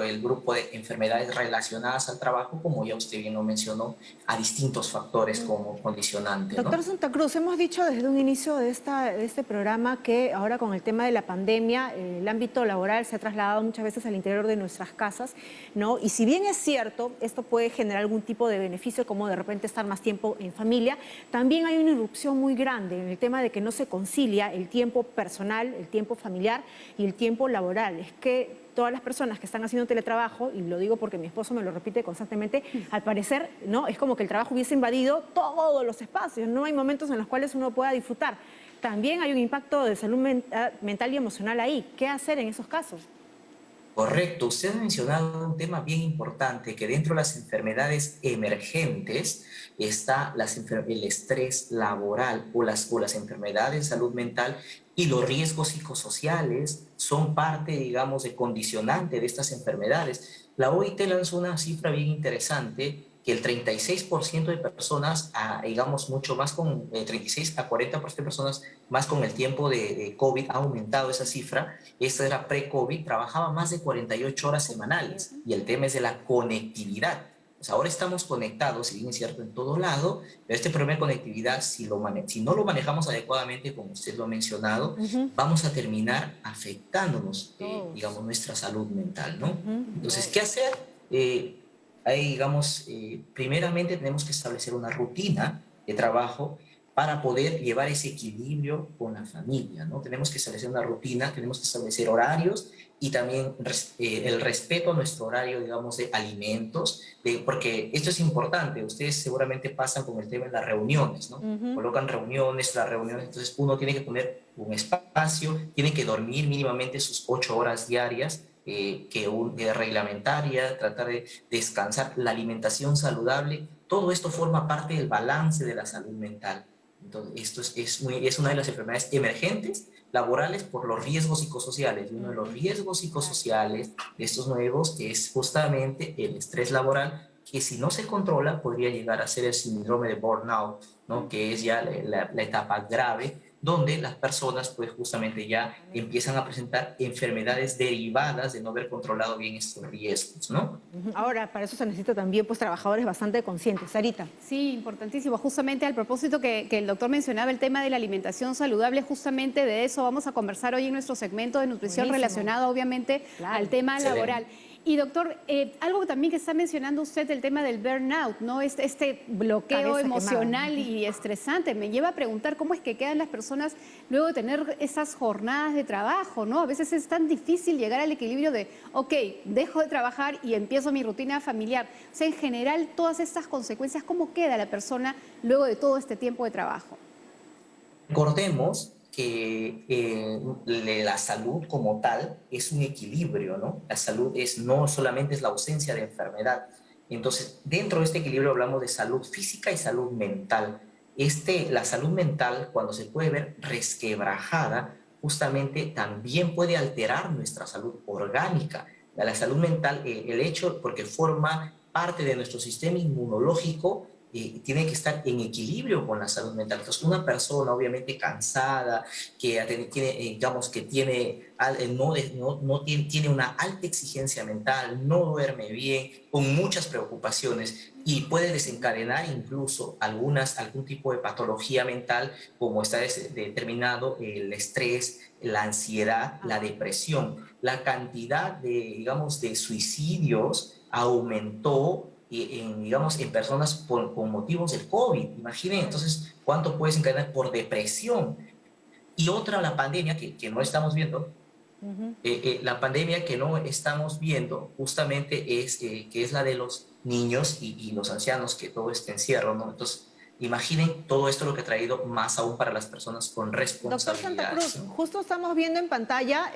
el grupo de enfermedades relacionadas al trabajo, como ya usted bien lo mencionó, a distintos factores como condicionante, ¿no? Doctor Santa Cruz, hemos dicho desde un inicio de este programa que ahora con el tema de la pandemia, el ámbito laboral se ha trasladado muchas veces al interior de nuestras casas, ¿no? Y si bien es cierto, esto puede generar algún tipo de beneficio, como de repente estar más tiempo en familia, también hay una irrupción muy grande en el tema de que no se concilia el tiempo personal, el tiempo familiar y el tiempo laboral. Es que todas las personas que están haciendo teletrabajo, y lo digo porque mi esposo me lo repite constantemente, al parecer, ¿no? Es como que el trabajo hubiese invadido todos los espacios, no hay momentos en los cuales uno pueda disfrutar. También hay un impacto de salud mental y emocional ahí. ¿Qué hacer en esos casos? Correcto, usted ha mencionado un tema bien importante, que dentro de las enfermedades emergentes está el estrés laboral o las enfermedades de salud mental, y los riesgos psicosociales son parte, digamos, de condicionante de estas enfermedades. La OIT lanzó una cifra bien interesante, que el 36% de personas, digamos, mucho más con 36 a 40% de personas más con el tiempo de COVID ha aumentado esa cifra. Esta era pre-COVID, trabajaba más de 48 horas semanales, y el tema es de la conectividad. O Pues ahora estamos conectados, si bien es cierto, en todo lado, pero este problema de conectividad, si no lo manejamos adecuadamente, como usted lo ha mencionado, vamos a terminar afectándonos, digamos, nuestra salud mental, ¿no? Entonces, ¿qué hacer? Ahí, digamos, primeramente tenemos que establecer una rutina de trabajo para poder llevar ese equilibrio con la familia, ¿no? Tenemos que establecer una rutina, tenemos que establecer horarios y también el respeto a nuestro horario, digamos, de alimentos, porque esto es importante. Ustedes seguramente pasan con el tema de las reuniones, ¿no? Colocan reuniones, entonces uno tiene que poner un espacio, tiene que dormir mínimamente sus 8 horas diarias, reglamentaria, tratar de descansar, la alimentación saludable, todo esto forma parte del balance de la salud mental. Entonces, esto es una de las enfermedades emergentes laborales por los riesgos psicosociales. Y uno de los riesgos psicosociales de estos nuevos es justamente el estrés laboral, que si no se controla podría llegar a ser el síndrome de burnout, ¿no? Que es ya la etapa grave, donde las personas pues justamente ya empiezan a presentar enfermedades derivadas de no haber controlado bien estos riesgos, ¿no? Ahora, para eso se necesita también pues trabajadores bastante conscientes. Sarita. Sí, importantísimo. Justamente al propósito que el doctor mencionaba, el tema de la alimentación saludable, justamente de eso vamos a conversar hoy en nuestro segmento de nutrición. Buenísimo. Relacionado obviamente al tema laboral. Y doctor, algo también que está mencionando usted, el tema del burnout, ¿no? Este bloqueo emocional y estresante, me lleva a preguntar cómo es que quedan las personas luego de tener esas jornadas de trabajo, ¿no? A veces es tan difícil llegar al equilibrio de, ok, dejo de trabajar y empiezo mi rutina familiar. O sea, en general, todas estas consecuencias, ¿cómo queda la persona luego de todo este tiempo de trabajo? Recordemos que la salud como tal es un equilibrio, ¿no? La salud no solamente es la ausencia de enfermedad. Entonces, dentro de este equilibrio hablamos de salud física y salud mental. La salud mental, cuando se puede ver resquebrajada, justamente también puede alterar nuestra salud orgánica. La salud mental, el hecho, porque forma parte de nuestro sistema inmunológico, tiene que estar en equilibrio con la salud mental. Entonces, una persona obviamente cansada, que tiene una alta exigencia mental, no duerme bien, con muchas preocupaciones, y puede desencadenar incluso algún tipo de patología mental, como está determinado el estrés, la ansiedad, la depresión. La cantidad de suicidios aumentó en personas con motivos del COVID. Imaginen entonces cuánto puede desencadenar por depresión. Y otra, la pandemia que no estamos viendo, la pandemia que no estamos viendo justamente que es la de los niños y los ancianos, que todo este encierro, ¿no? Entonces, imaginen todo esto lo que ha traído más aún para las personas con responsabilidades. Doctor Santa Cruz, ¿no? justo estamos viendo en pantalla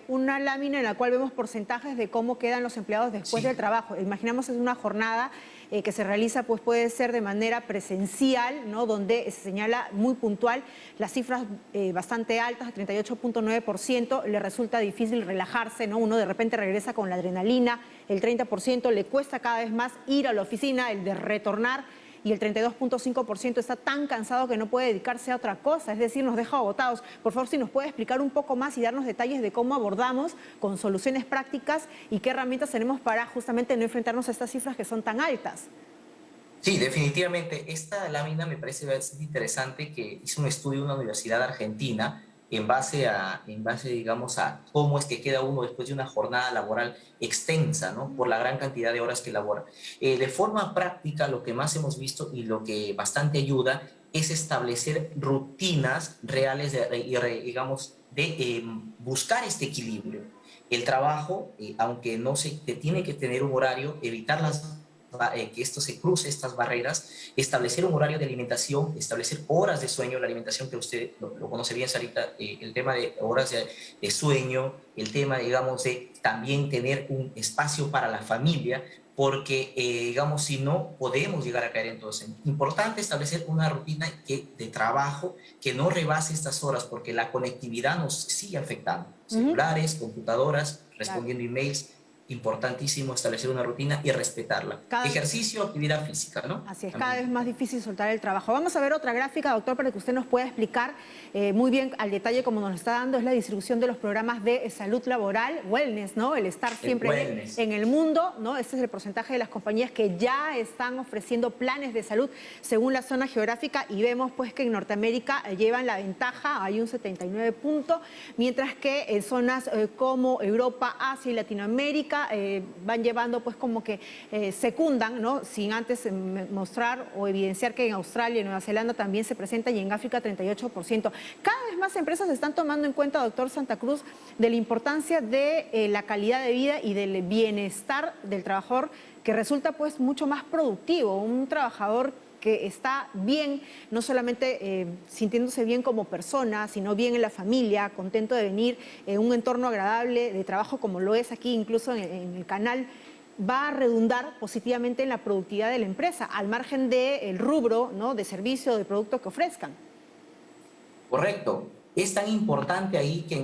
una lámina en la cual vemos porcentajes de cómo quedan los empleados después del trabajo. Imaginamos es una jornada que se realiza, pues puede ser de manera presencial, ¿no? Donde se señala muy puntual las cifras bastante altas, 38.9%, le resulta difícil relajarse, ¿no? Uno de repente regresa con la adrenalina, el 30% le cuesta cada vez más ir a la oficina, el de retornar, y el 32.5% está tan cansado que no puede dedicarse a otra cosa, es decir, nos deja agotados. Por favor, si nos puede explicar un poco más y darnos detalles de cómo abordamos con soluciones prácticas y qué herramientas tenemos para justamente no enfrentarnos a estas cifras que son tan altas. Sí, definitivamente. Esta lámina me parece bastante interesante, que hizo un estudio de una universidad argentina en base, digamos, a cómo es que queda uno después de una jornada laboral extensa, ¿no? Por la gran cantidad de horas que labora. De forma práctica, lo que más hemos visto y lo que bastante ayuda es establecer rutinas reales, de buscar este equilibrio. El trabajo, aunque no se tiene que tener un horario, evitar que esto se cruce, estas barreras, establecer un horario de alimentación, establecer horas de sueño, la alimentación que usted lo conoce bien, Sarita, el tema de horas de sueño, el tema, digamos, de también tener un espacio para la familia, porque, digamos, si no, podemos llegar a caer entonces. Importante establecer una rutina de trabajo que no rebase estas horas, porque la conectividad nos sigue afectando. Celulares, computadoras, respondiendo emails. importantísimo establecer una rutina y respetarla. Ejercicio, actividad física, ¿no? Así es, También. cada vez más difícil soltar el trabajo. Vamos a ver otra gráfica, doctor, para que usted nos pueda explicar muy bien al detalle como nos está dando, es la distribución de los programas de salud laboral, wellness, ¿no? El estar siempre en el mundo, ¿no? Este es el porcentaje de las compañías que ya están ofreciendo planes de salud según la zona geográfica, y vemos pues que en Norteamérica llevan la ventaja, hay un 79 puntos, mientras que en zonas como Europa, Asia y Latinoamérica van llevando pues como que secundan, ¿no? Sin antes mostrar o evidenciar que en Australia y Nueva Zelanda también se presenta, y en África 38%. Cada vez más empresas están tomando en cuenta, doctor Santa Cruz, de la importancia de la calidad de vida y del bienestar del trabajador, que resulta pues mucho más productivo, un trabajador que está bien, no solamente sintiéndose bien como persona, sino bien en la familia, contento de venir en un entorno agradable de trabajo como lo es aquí, incluso en el canal, va a redundar positivamente en la productividad de la empresa, al margen del rubro, ¿no?, de servicio o de producto que ofrezcan. Correcto. Es tan importante ahí que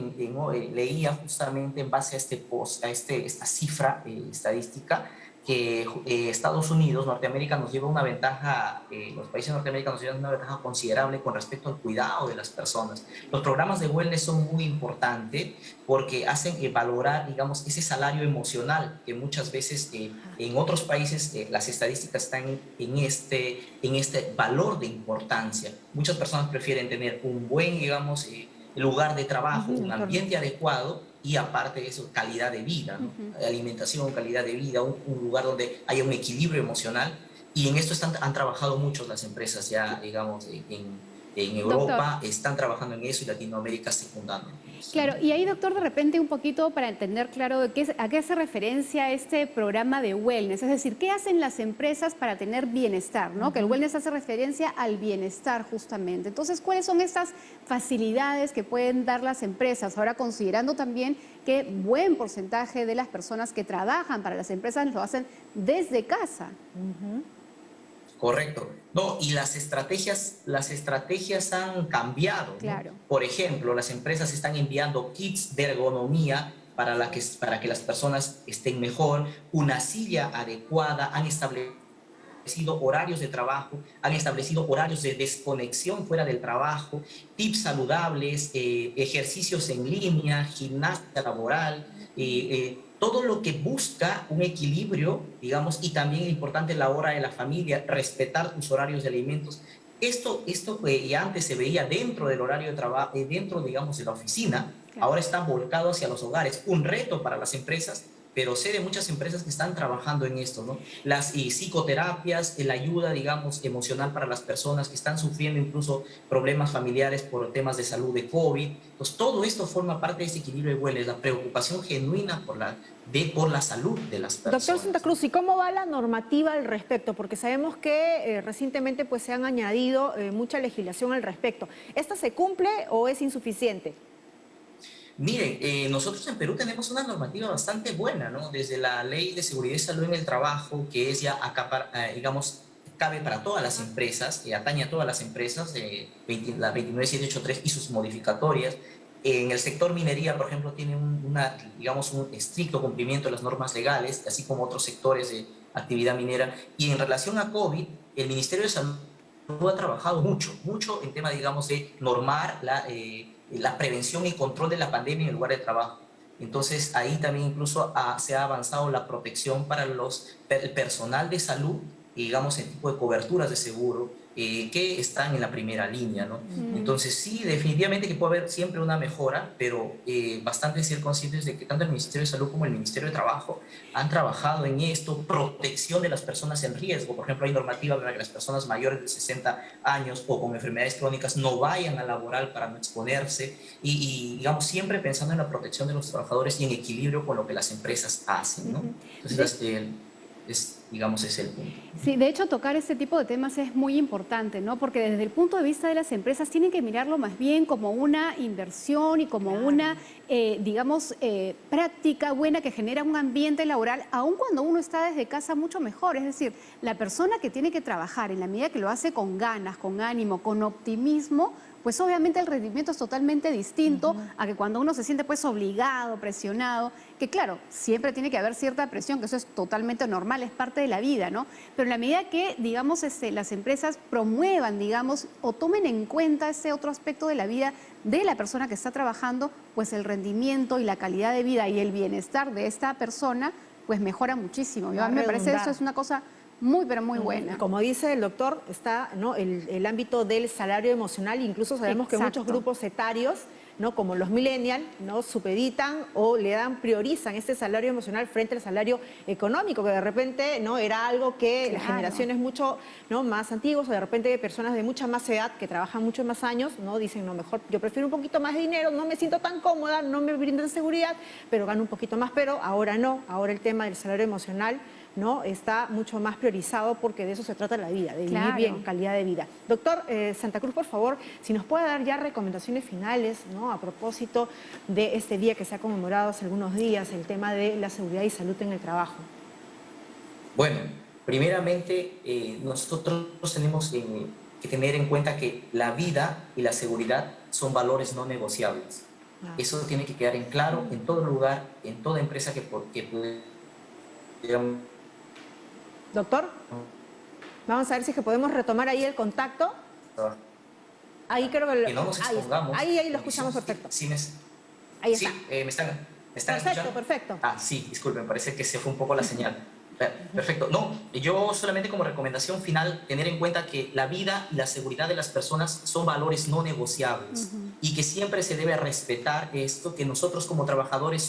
leía justamente en base a este post, a esta cifra estadística, que Estados Unidos, Norteamérica, nos lleva una ventaja, los países norteamericanos nos llevan una ventaja considerable con respecto al cuidado de las personas. Los programas de wellness son muy importantes porque hacen valorar, digamos, ese salario emocional que muchas veces en otros países las estadísticas están en este valor de importancia. Muchas personas prefieren tener un buen, digamos, lugar de trabajo, un ambiente adecuado, y aparte de eso, calidad de vida, ¿no? Alimentación, calidad de vida, un lugar donde haya un equilibrio emocional. Y en esto han trabajado mucho las empresas ya, digamos, en Europa, están trabajando en eso, y Latinoamérica secundando. Claro, y ahí, doctor, de repente un poquito para entender, claro, a qué hace referencia este programa de wellness, es decir, ¿qué hacen las empresas para tener bienestar, ¿no? Que el wellness hace referencia al bienestar justamente. Entonces, ¿cuáles son estas facilidades que pueden dar las empresas? Ahora, considerando también que buen porcentaje de las personas que trabajan para las empresas lo hacen desde casa. Correcto. No, y las estrategias han cambiado, ¿no? Claro. Por ejemplo, las empresas están enviando kits de ergonomía para que las personas estén mejor, una silla adecuada, han establecido horarios de trabajo, han establecido horarios de desconexión fuera del trabajo, tips saludables, ejercicios en línea, gimnasia laboral, todo lo que busca un equilibrio, digamos, y también importante la hora de la familia, respetar tus horarios de alimentos. Esto ya antes se veía dentro del horario de trabajo, dentro, digamos, de la oficina, ahora está volcado hacia los hogares. Un reto para las empresas, pero sé de muchas empresas que están trabajando en esto, ¿no? Las psicoterapias, la ayuda, digamos, emocional para las personas que están sufriendo incluso problemas familiares por temas de salud de COVID. Entonces, todo esto forma parte de ese equilibrio de wellness, la preocupación genuina por la salud de las personas. Doctor Santa Cruz, ¿y cómo va la normativa al respecto? Porque sabemos que recientemente pues, se han añadido mucha legislación al respecto. ¿Esta se cumple o es insuficiente? Miren, nosotros en Perú tenemos una normativa bastante buena, ¿no? Desde la Ley de Seguridad y Salud en el Trabajo, que es ya, digamos, cabe para todas las empresas, atañe a todas las empresas, la 29783 y sus modificatorias. En el sector minería, por ejemplo, tiene un estricto cumplimiento de las normas legales, así como otros sectores de actividad minera. Y en relación a COVID, el Ministerio de Salud ha trabajado mucho en tema, digamos, de normar la prevención y control de la pandemia en el lugar de trabajo. Entonces, ahí también incluso se ha avanzado la protección para el personal de salud, digamos, en tipo de coberturas de seguro, que están en la primera línea, ¿no? Entonces, sí, definitivamente que puede haber siempre una mejora, pero bastante ser conscientes de que tanto el Ministerio de Salud como el Ministerio de Trabajo han trabajado en esto, protección de las personas en riesgo. Por ejemplo, hay normativa para que las personas mayores de 60 años o con enfermedades crónicas no vayan a laboral para no exponerse y digamos, siempre pensando en la protección de los trabajadores y en equilibrio con lo que las empresas hacen, ¿no? Entonces, digamos, es el punto. Sí, de hecho, tocar este tipo de temas es muy importante, ¿no? Porque desde el punto de vista de las empresas tienen que mirarlo más bien como una inversión y como una, digamos, práctica buena que genera un ambiente laboral, aun cuando uno está desde casa mucho mejor. Es decir, la persona que tiene que trabajar, en la medida que lo hace con ganas, con ánimo, con optimismo, pues obviamente el rendimiento es totalmente distinto a que cuando uno se siente pues obligado, presionado, que claro, siempre tiene que haber cierta presión, que eso es totalmente normal, es parte de la vida, ¿no? Pero en la medida que, digamos, las empresas promuevan, digamos, o tomen en cuenta ese otro aspecto de la vida de la persona que está trabajando, pues el rendimiento y la calidad de vida y el bienestar de esta persona, pues mejora muchísimo. A mí me parece eso es una cosa muy, pero muy buena. Como dice el doctor, está, ¿no?, el ámbito del salario emocional, incluso sabemos que muchos grupos etarios, ¿no?, como los millennials, ¿no?, supeditan o priorizan este salario emocional frente al salario económico, que de repente, ¿no?, era algo que las generaciones mucho, ¿no?, más antiguas, o de repente personas de mucha más edad que trabajan mucho más años, ¿no?, dicen, no, mejor yo prefiero un poquito más de dinero, no me siento tan cómoda, no me brindan seguridad, pero gano un poquito más. Pero ahora no, ahora el tema del salario emocional, ¿no?, está mucho más priorizado, porque de eso se trata la vida, de vivir bien, calidad de vida. Doctor Santa Cruz, por favor, si nos puede dar ya recomendaciones finales, ¿no?, a propósito de este día que se ha conmemorado hace algunos días, el tema de la seguridad y salud en el trabajo. Bueno, primeramente nosotros tenemos que tener en cuenta que la vida y la seguridad son valores no negociables. Eso tiene que quedar en claro en todo lugar, en toda empresa que digamos. Doctor, vamos a ver si es que podemos retomar ahí el contacto. Ahí creo que no nos expongamos. Ahí lo escuchamos perfecto. Ahí está. Sí, ¿me están perfecto, escuchando? perfecto. Sí, disculpen, parece que se fue un poco la señal. Perfecto. No, yo solamente como recomendación final, tener en cuenta que la vida y la seguridad de las personas son valores no negociables y que siempre se debe respetar esto, que nosotros como trabajadores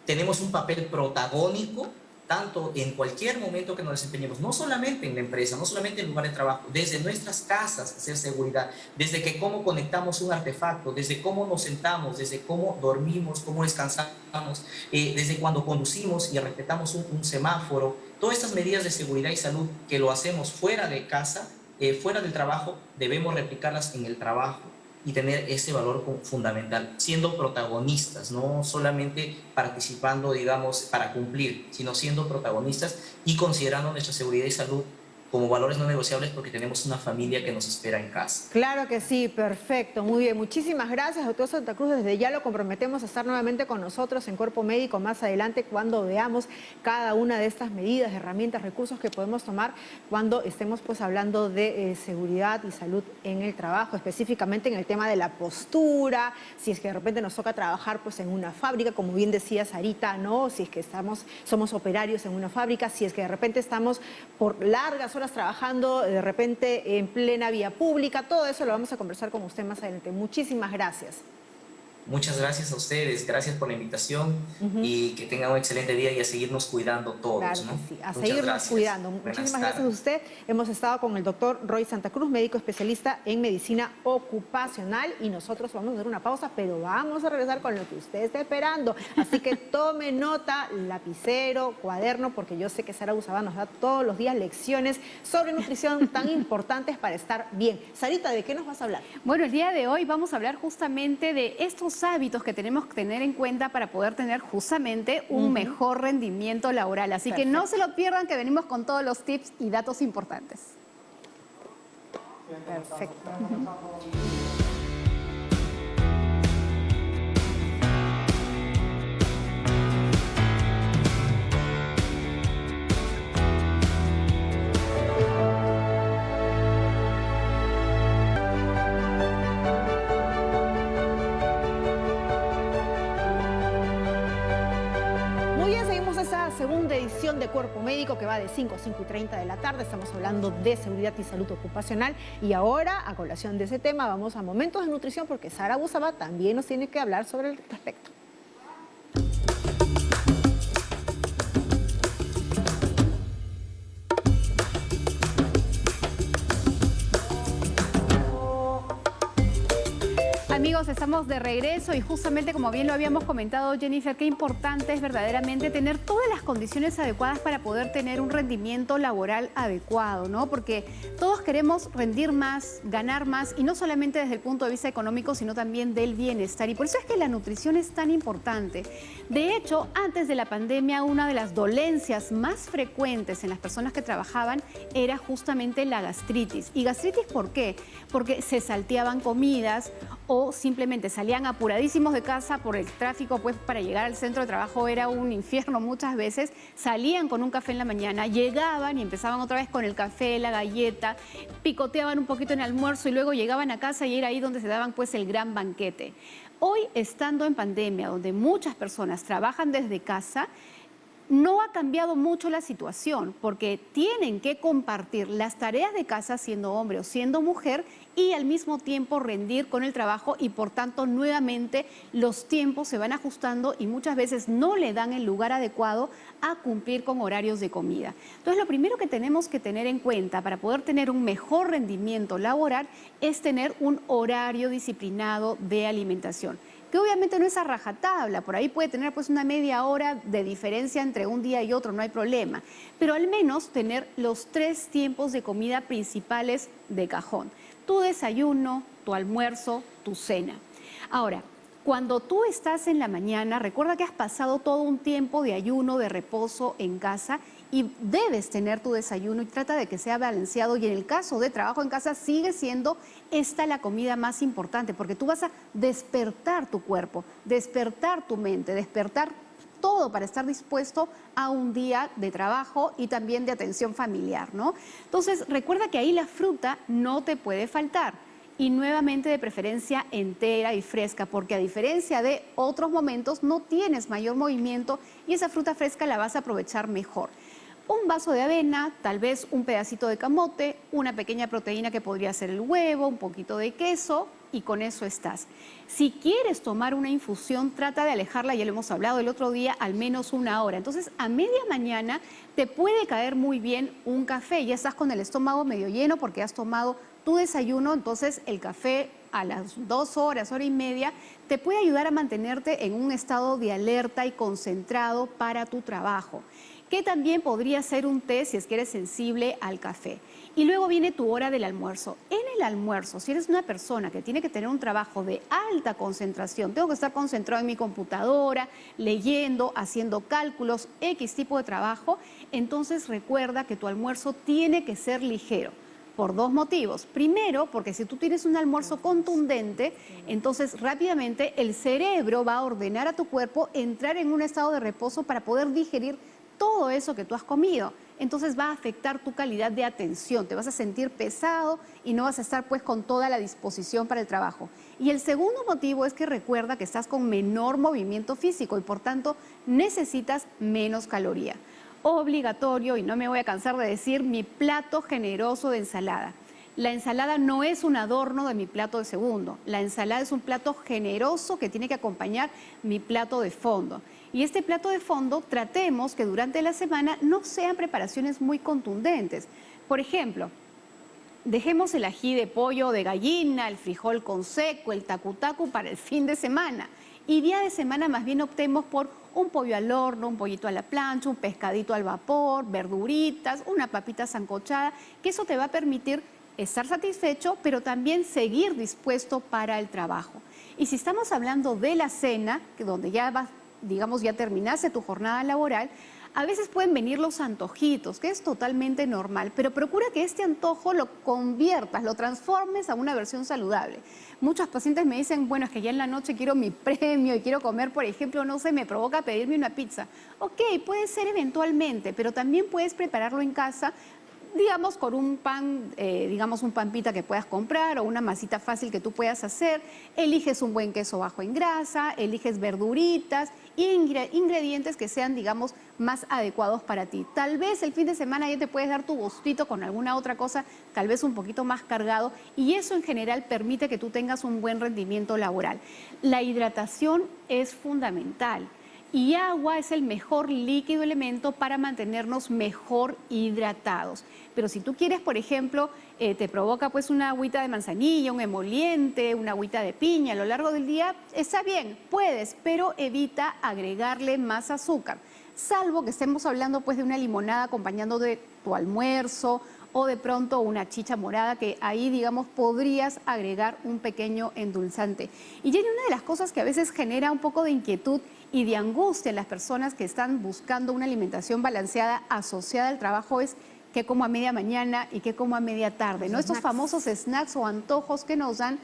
tenemos un papel protagónico tanto en cualquier momento que nos desempeñemos, no solamente en la empresa, no solamente en el lugar de trabajo, desde nuestras casas hacer seguridad, desde que cómo conectamos un artefacto, desde cómo nos sentamos, desde cómo dormimos, cómo descansamos, desde cuando conducimos y respetamos un semáforo. Todas estas medidas de seguridad y salud que lo hacemos fuera de casa, fuera del trabajo, debemos replicarlas en el trabajo y tener ese valor fundamental, siendo protagonistas, no solamente participando, digamos, para cumplir, sino siendo protagonistas y considerando nuestra seguridad y salud como valores no negociables, porque tenemos una familia que nos espera en casa. Claro que sí, perfecto, muy bien. Muchísimas gracias, doctor Santa Cruz. Desde ya lo comprometemos a estar nuevamente con nosotros en Cuerpo Médico más adelante, cuando veamos cada una de estas medidas, herramientas, recursos que podemos tomar cuando estemos pues hablando de seguridad y salud en el trabajo, específicamente en el tema de la postura, si es que de repente nos toca trabajar pues en una fábrica, como bien decía Sarita, ¿no? Si es que somos operarios en una fábrica, si es que de repente estamos por largas horas trabajando de repente en plena vía pública, todo eso lo vamos a conversar con usted más adelante. Muchísimas gracias. Muchas gracias a ustedes, gracias por la invitación y que tengan un excelente día y a seguirnos cuidando todos. Claro, ¿no? sí, a seguirnos cuidando. Muchísimas gracias a usted. Hemos estado con el doctor Roy Santa Cruz, médico especialista en medicina ocupacional, y nosotros vamos a dar una pausa, pero vamos a regresar con lo que usted está esperando. Así que tome nota, lapicero, cuaderno, porque yo sé que Sara Busaba nos da todos los días lecciones sobre nutrición tan importantes para estar bien. Sarita, ¿de qué nos vas a hablar? Bueno, el día de hoy vamos a hablar justamente de estos hábitos que tenemos que tener en cuenta para poder tener justamente un mejor rendimiento laboral. Así que no se lo pierdan, que venimos con todos los tips y datos importantes. Perfecto. Segunda edición de Cuerpo Médico, que va de 5 a 5:30 de la tarde. Estamos hablando de seguridad y salud ocupacional, y ahora, a colación de ese tema, vamos a momentos de nutrición, porque Sara Busaba también nos tiene que hablar sobre el respecto. Amigos, estamos de regreso y justamente como bien lo habíamos comentado, Jennifer, qué importante es verdaderamente tener todas las condiciones adecuadas para poder tener un rendimiento laboral adecuado, ¿no? Porque todos queremos rendir más, ganar más, y no solamente desde el punto de vista económico, sino también del bienestar. Y por eso es que la nutrición es tan importante. De hecho, antes de la pandemia, una de las dolencias más frecuentes en las personas que trabajaban era justamente la gastritis. ¿Y gastritis por qué? Porque se salteaban comidas o simplemente salían apuradísimos de casa por el tráfico, pues para llegar al centro de trabajo era un infierno muchas veces. Salían con un café en la mañana, llegaban y empezaban otra vez con el café, la galleta, picoteaban un poquito en el almuerzo y luego llegaban a casa y era ahí donde se daban pues el gran banquete. Hoy, estando en pandemia, donde muchas personas trabajan desde casa, no ha cambiado mucho la situación porque tienen que compartir las tareas de casa siendo hombre o siendo mujer y al mismo tiempo rendir con el trabajo, y por tanto nuevamente los tiempos se van ajustando y muchas veces no le dan el lugar adecuado a cumplir con horarios de comida. Entonces, lo primero que tenemos que tener en cuenta para poder tener un mejor rendimiento laboral es tener un horario disciplinado de alimentación, que obviamente no es a rajatabla, por ahí puede tener pues una media hora de diferencia entre un día y otro, no hay problema, pero al menos tener los 3 tiempos de comida principales de cajón: tu desayuno, tu almuerzo, tu cena. Ahora, cuando tú estás en la mañana, recuerda que has pasado todo un tiempo de ayuno, de reposo en casa, y debes tener tu desayuno y trata de que sea balanceado, y en el caso de trabajo en casa sigue siendo esta la comida más importante, porque tú vas a despertar tu cuerpo, despertar tu mente, despertar todo para estar dispuesto a un día de trabajo y también de atención familiar, ¿no? Entonces, recuerda que ahí la fruta no te puede faltar, y nuevamente de preferencia entera y fresca, porque a diferencia de otros momentos no tienes mayor movimiento y esa fruta fresca la vas a aprovechar mejor. Un vaso de avena, tal vez un pedacito de camote, una pequeña proteína que podría ser el huevo, un poquito de queso, y con eso estás. Si quieres tomar una infusión, trata de alejarla, ya lo hemos hablado el otro día, al menos 1 hora. Entonces, a media mañana te puede caer muy bien un café. Ya estás con el estómago medio lleno porque has tomado tu desayuno, entonces el café a las 2 horas, hora y media, te puede ayudar a mantenerte en un estado de alerta y concentrado para tu trabajo, que también podría ser un té si es que eres sensible al café. Y luego viene tu hora del almuerzo. En el almuerzo, si eres una persona que tiene que tener un trabajo de alta concentración, tengo que estar concentrado en mi computadora, leyendo, haciendo cálculos, X tipo de trabajo, entonces recuerda que tu almuerzo tiene que ser ligero. Por 2 motivos. Primero, porque si tú tienes un almuerzo contundente, entonces rápidamente el cerebro va a ordenar a tu cuerpo entrar en un estado de reposo para poder digerir todo eso que tú has comido. Entonces va a afectar tu calidad de atención, te vas a sentir pesado y no vas a estar pues con toda la disposición para el trabajo. Y el segundo motivo es que recuerda que estás con menor movimiento físico y por tanto necesitas menos caloría. Obligatorio, y no me voy a cansar de decir, mi plato generoso de ensalada. La ensalada no es un adorno de mi plato de segundo. La ensalada es un plato generoso que tiene que acompañar mi plato de fondo. Y este plato de fondo, tratemos que durante la semana no sean preparaciones muy contundentes. Por ejemplo, dejemos el ají de pollo o de gallina, el frijol con seco, el tacu-tacu para el fin de semana. Y día de semana más bien optemos por un pollo al horno, un pollito a la plancha, un pescadito al vapor, verduritas, una papita sancochada, que eso te va a permitir estar satisfecho, pero también seguir dispuesto para el trabajo. Y si estamos hablando de la cena, donde ya vas, digamos, ya terminaste tu jornada laboral, a veces pueden venir los antojitos, que es totalmente normal, pero procura que este antojo lo conviertas, lo transformes a una versión saludable. Muchos pacientes me dicen, bueno, es que ya en la noche quiero mi premio y quiero comer, por ejemplo, no sé, me provoca pedirme una pizza. Ok, puede ser eventualmente, pero también puedes prepararlo en casa, digamos, con un pan, digamos, un pan pita que puedas comprar o una masita fácil que tú puedas hacer. Eliges un buen queso bajo en grasa, eliges verduritas y ingredientes que sean, digamos, más adecuados para ti. Tal vez el fin de semana ya te puedes dar tu gustito con alguna otra cosa, tal vez un poquito más cargado, y eso en general permite que tú tengas un buen rendimiento laboral. La hidratación es fundamental. Y agua es el mejor líquido elemento para mantenernos mejor hidratados. Pero si tú quieres, por ejemplo, te provoca pues una agüita de manzanilla, un emoliente, una agüita de piña a lo largo del día, está bien, puedes, pero evita agregarle más azúcar. Salvo que estemos hablando pues de una limonada acompañando de tu almuerzo o de pronto una chicha morada, que ahí, digamos, podrías agregar un pequeño endulzante. Y Jenny, una de las cosas que a veces genera un poco de inquietud y de angustia en las personas que están buscando una alimentación balanceada asociada al trabajo es qué como a media mañana y qué como a media tarde, ¿no? Estos famosos snacks o antojos que nos dan,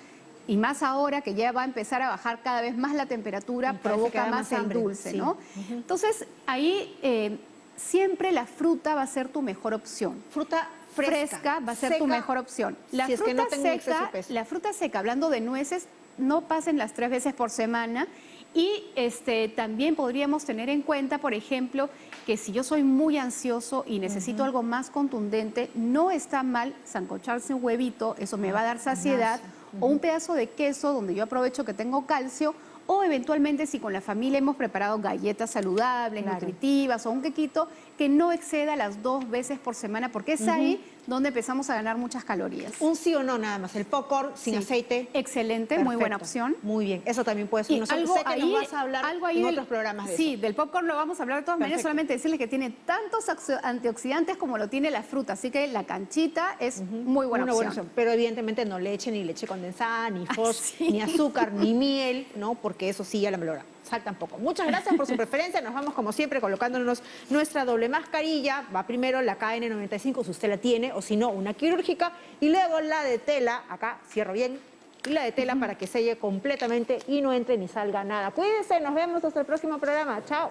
y más ahora que ya va a empezar a bajar cada vez más la temperatura, provoca más el dulce, ¿no? Entonces, ahí siempre la fruta va a ser tu mejor opción. Fruta fresca va a ser tu mejor opción. La fruta seca, hablando de nueces, no pasen las 3 veces por semana. Y también podríamos tener en cuenta, por ejemplo, que si yo soy muy ansioso y necesito algo más contundente, no está mal sancocharse un huevito, eso me va a dar saciedad, o un pedazo de queso donde yo aprovecho que tengo calcio, o eventualmente si con la familia hemos preparado galletas saludables, nutritivas, o un quequito que no exceda las 2 veces por semana, porque es ahí donde empezamos a ganar muchas calorías. Un sí o no nada más, el popcorn sin aceite. Excelente, Perfecto. Muy buena opción. Muy bien, eso también puede ser. Y Sé que nos vas a hablar en otros programas de Sí, eso. del popcorn lo vamos a hablar de todas maneras, solamente decirles que tiene tantos antioxidantes como lo tiene la fruta, así que la canchita es muy buena opción. Pero evidentemente no leche, ni leche condensada, ni ni azúcar, ni miel, ¿no? Porque eso sí ya la valora. Tampoco. Muchas gracias por su preferencia. Nos vamos, como siempre, colocándonos nuestra doble mascarilla. Va primero la KN95, si usted la tiene, o si no, una quirúrgica. Y luego la de tela, acá cierro bien, y la de tela para que selle completamente y no entre ni salga nada. Cuídense, nos vemos hasta el próximo programa. Chao.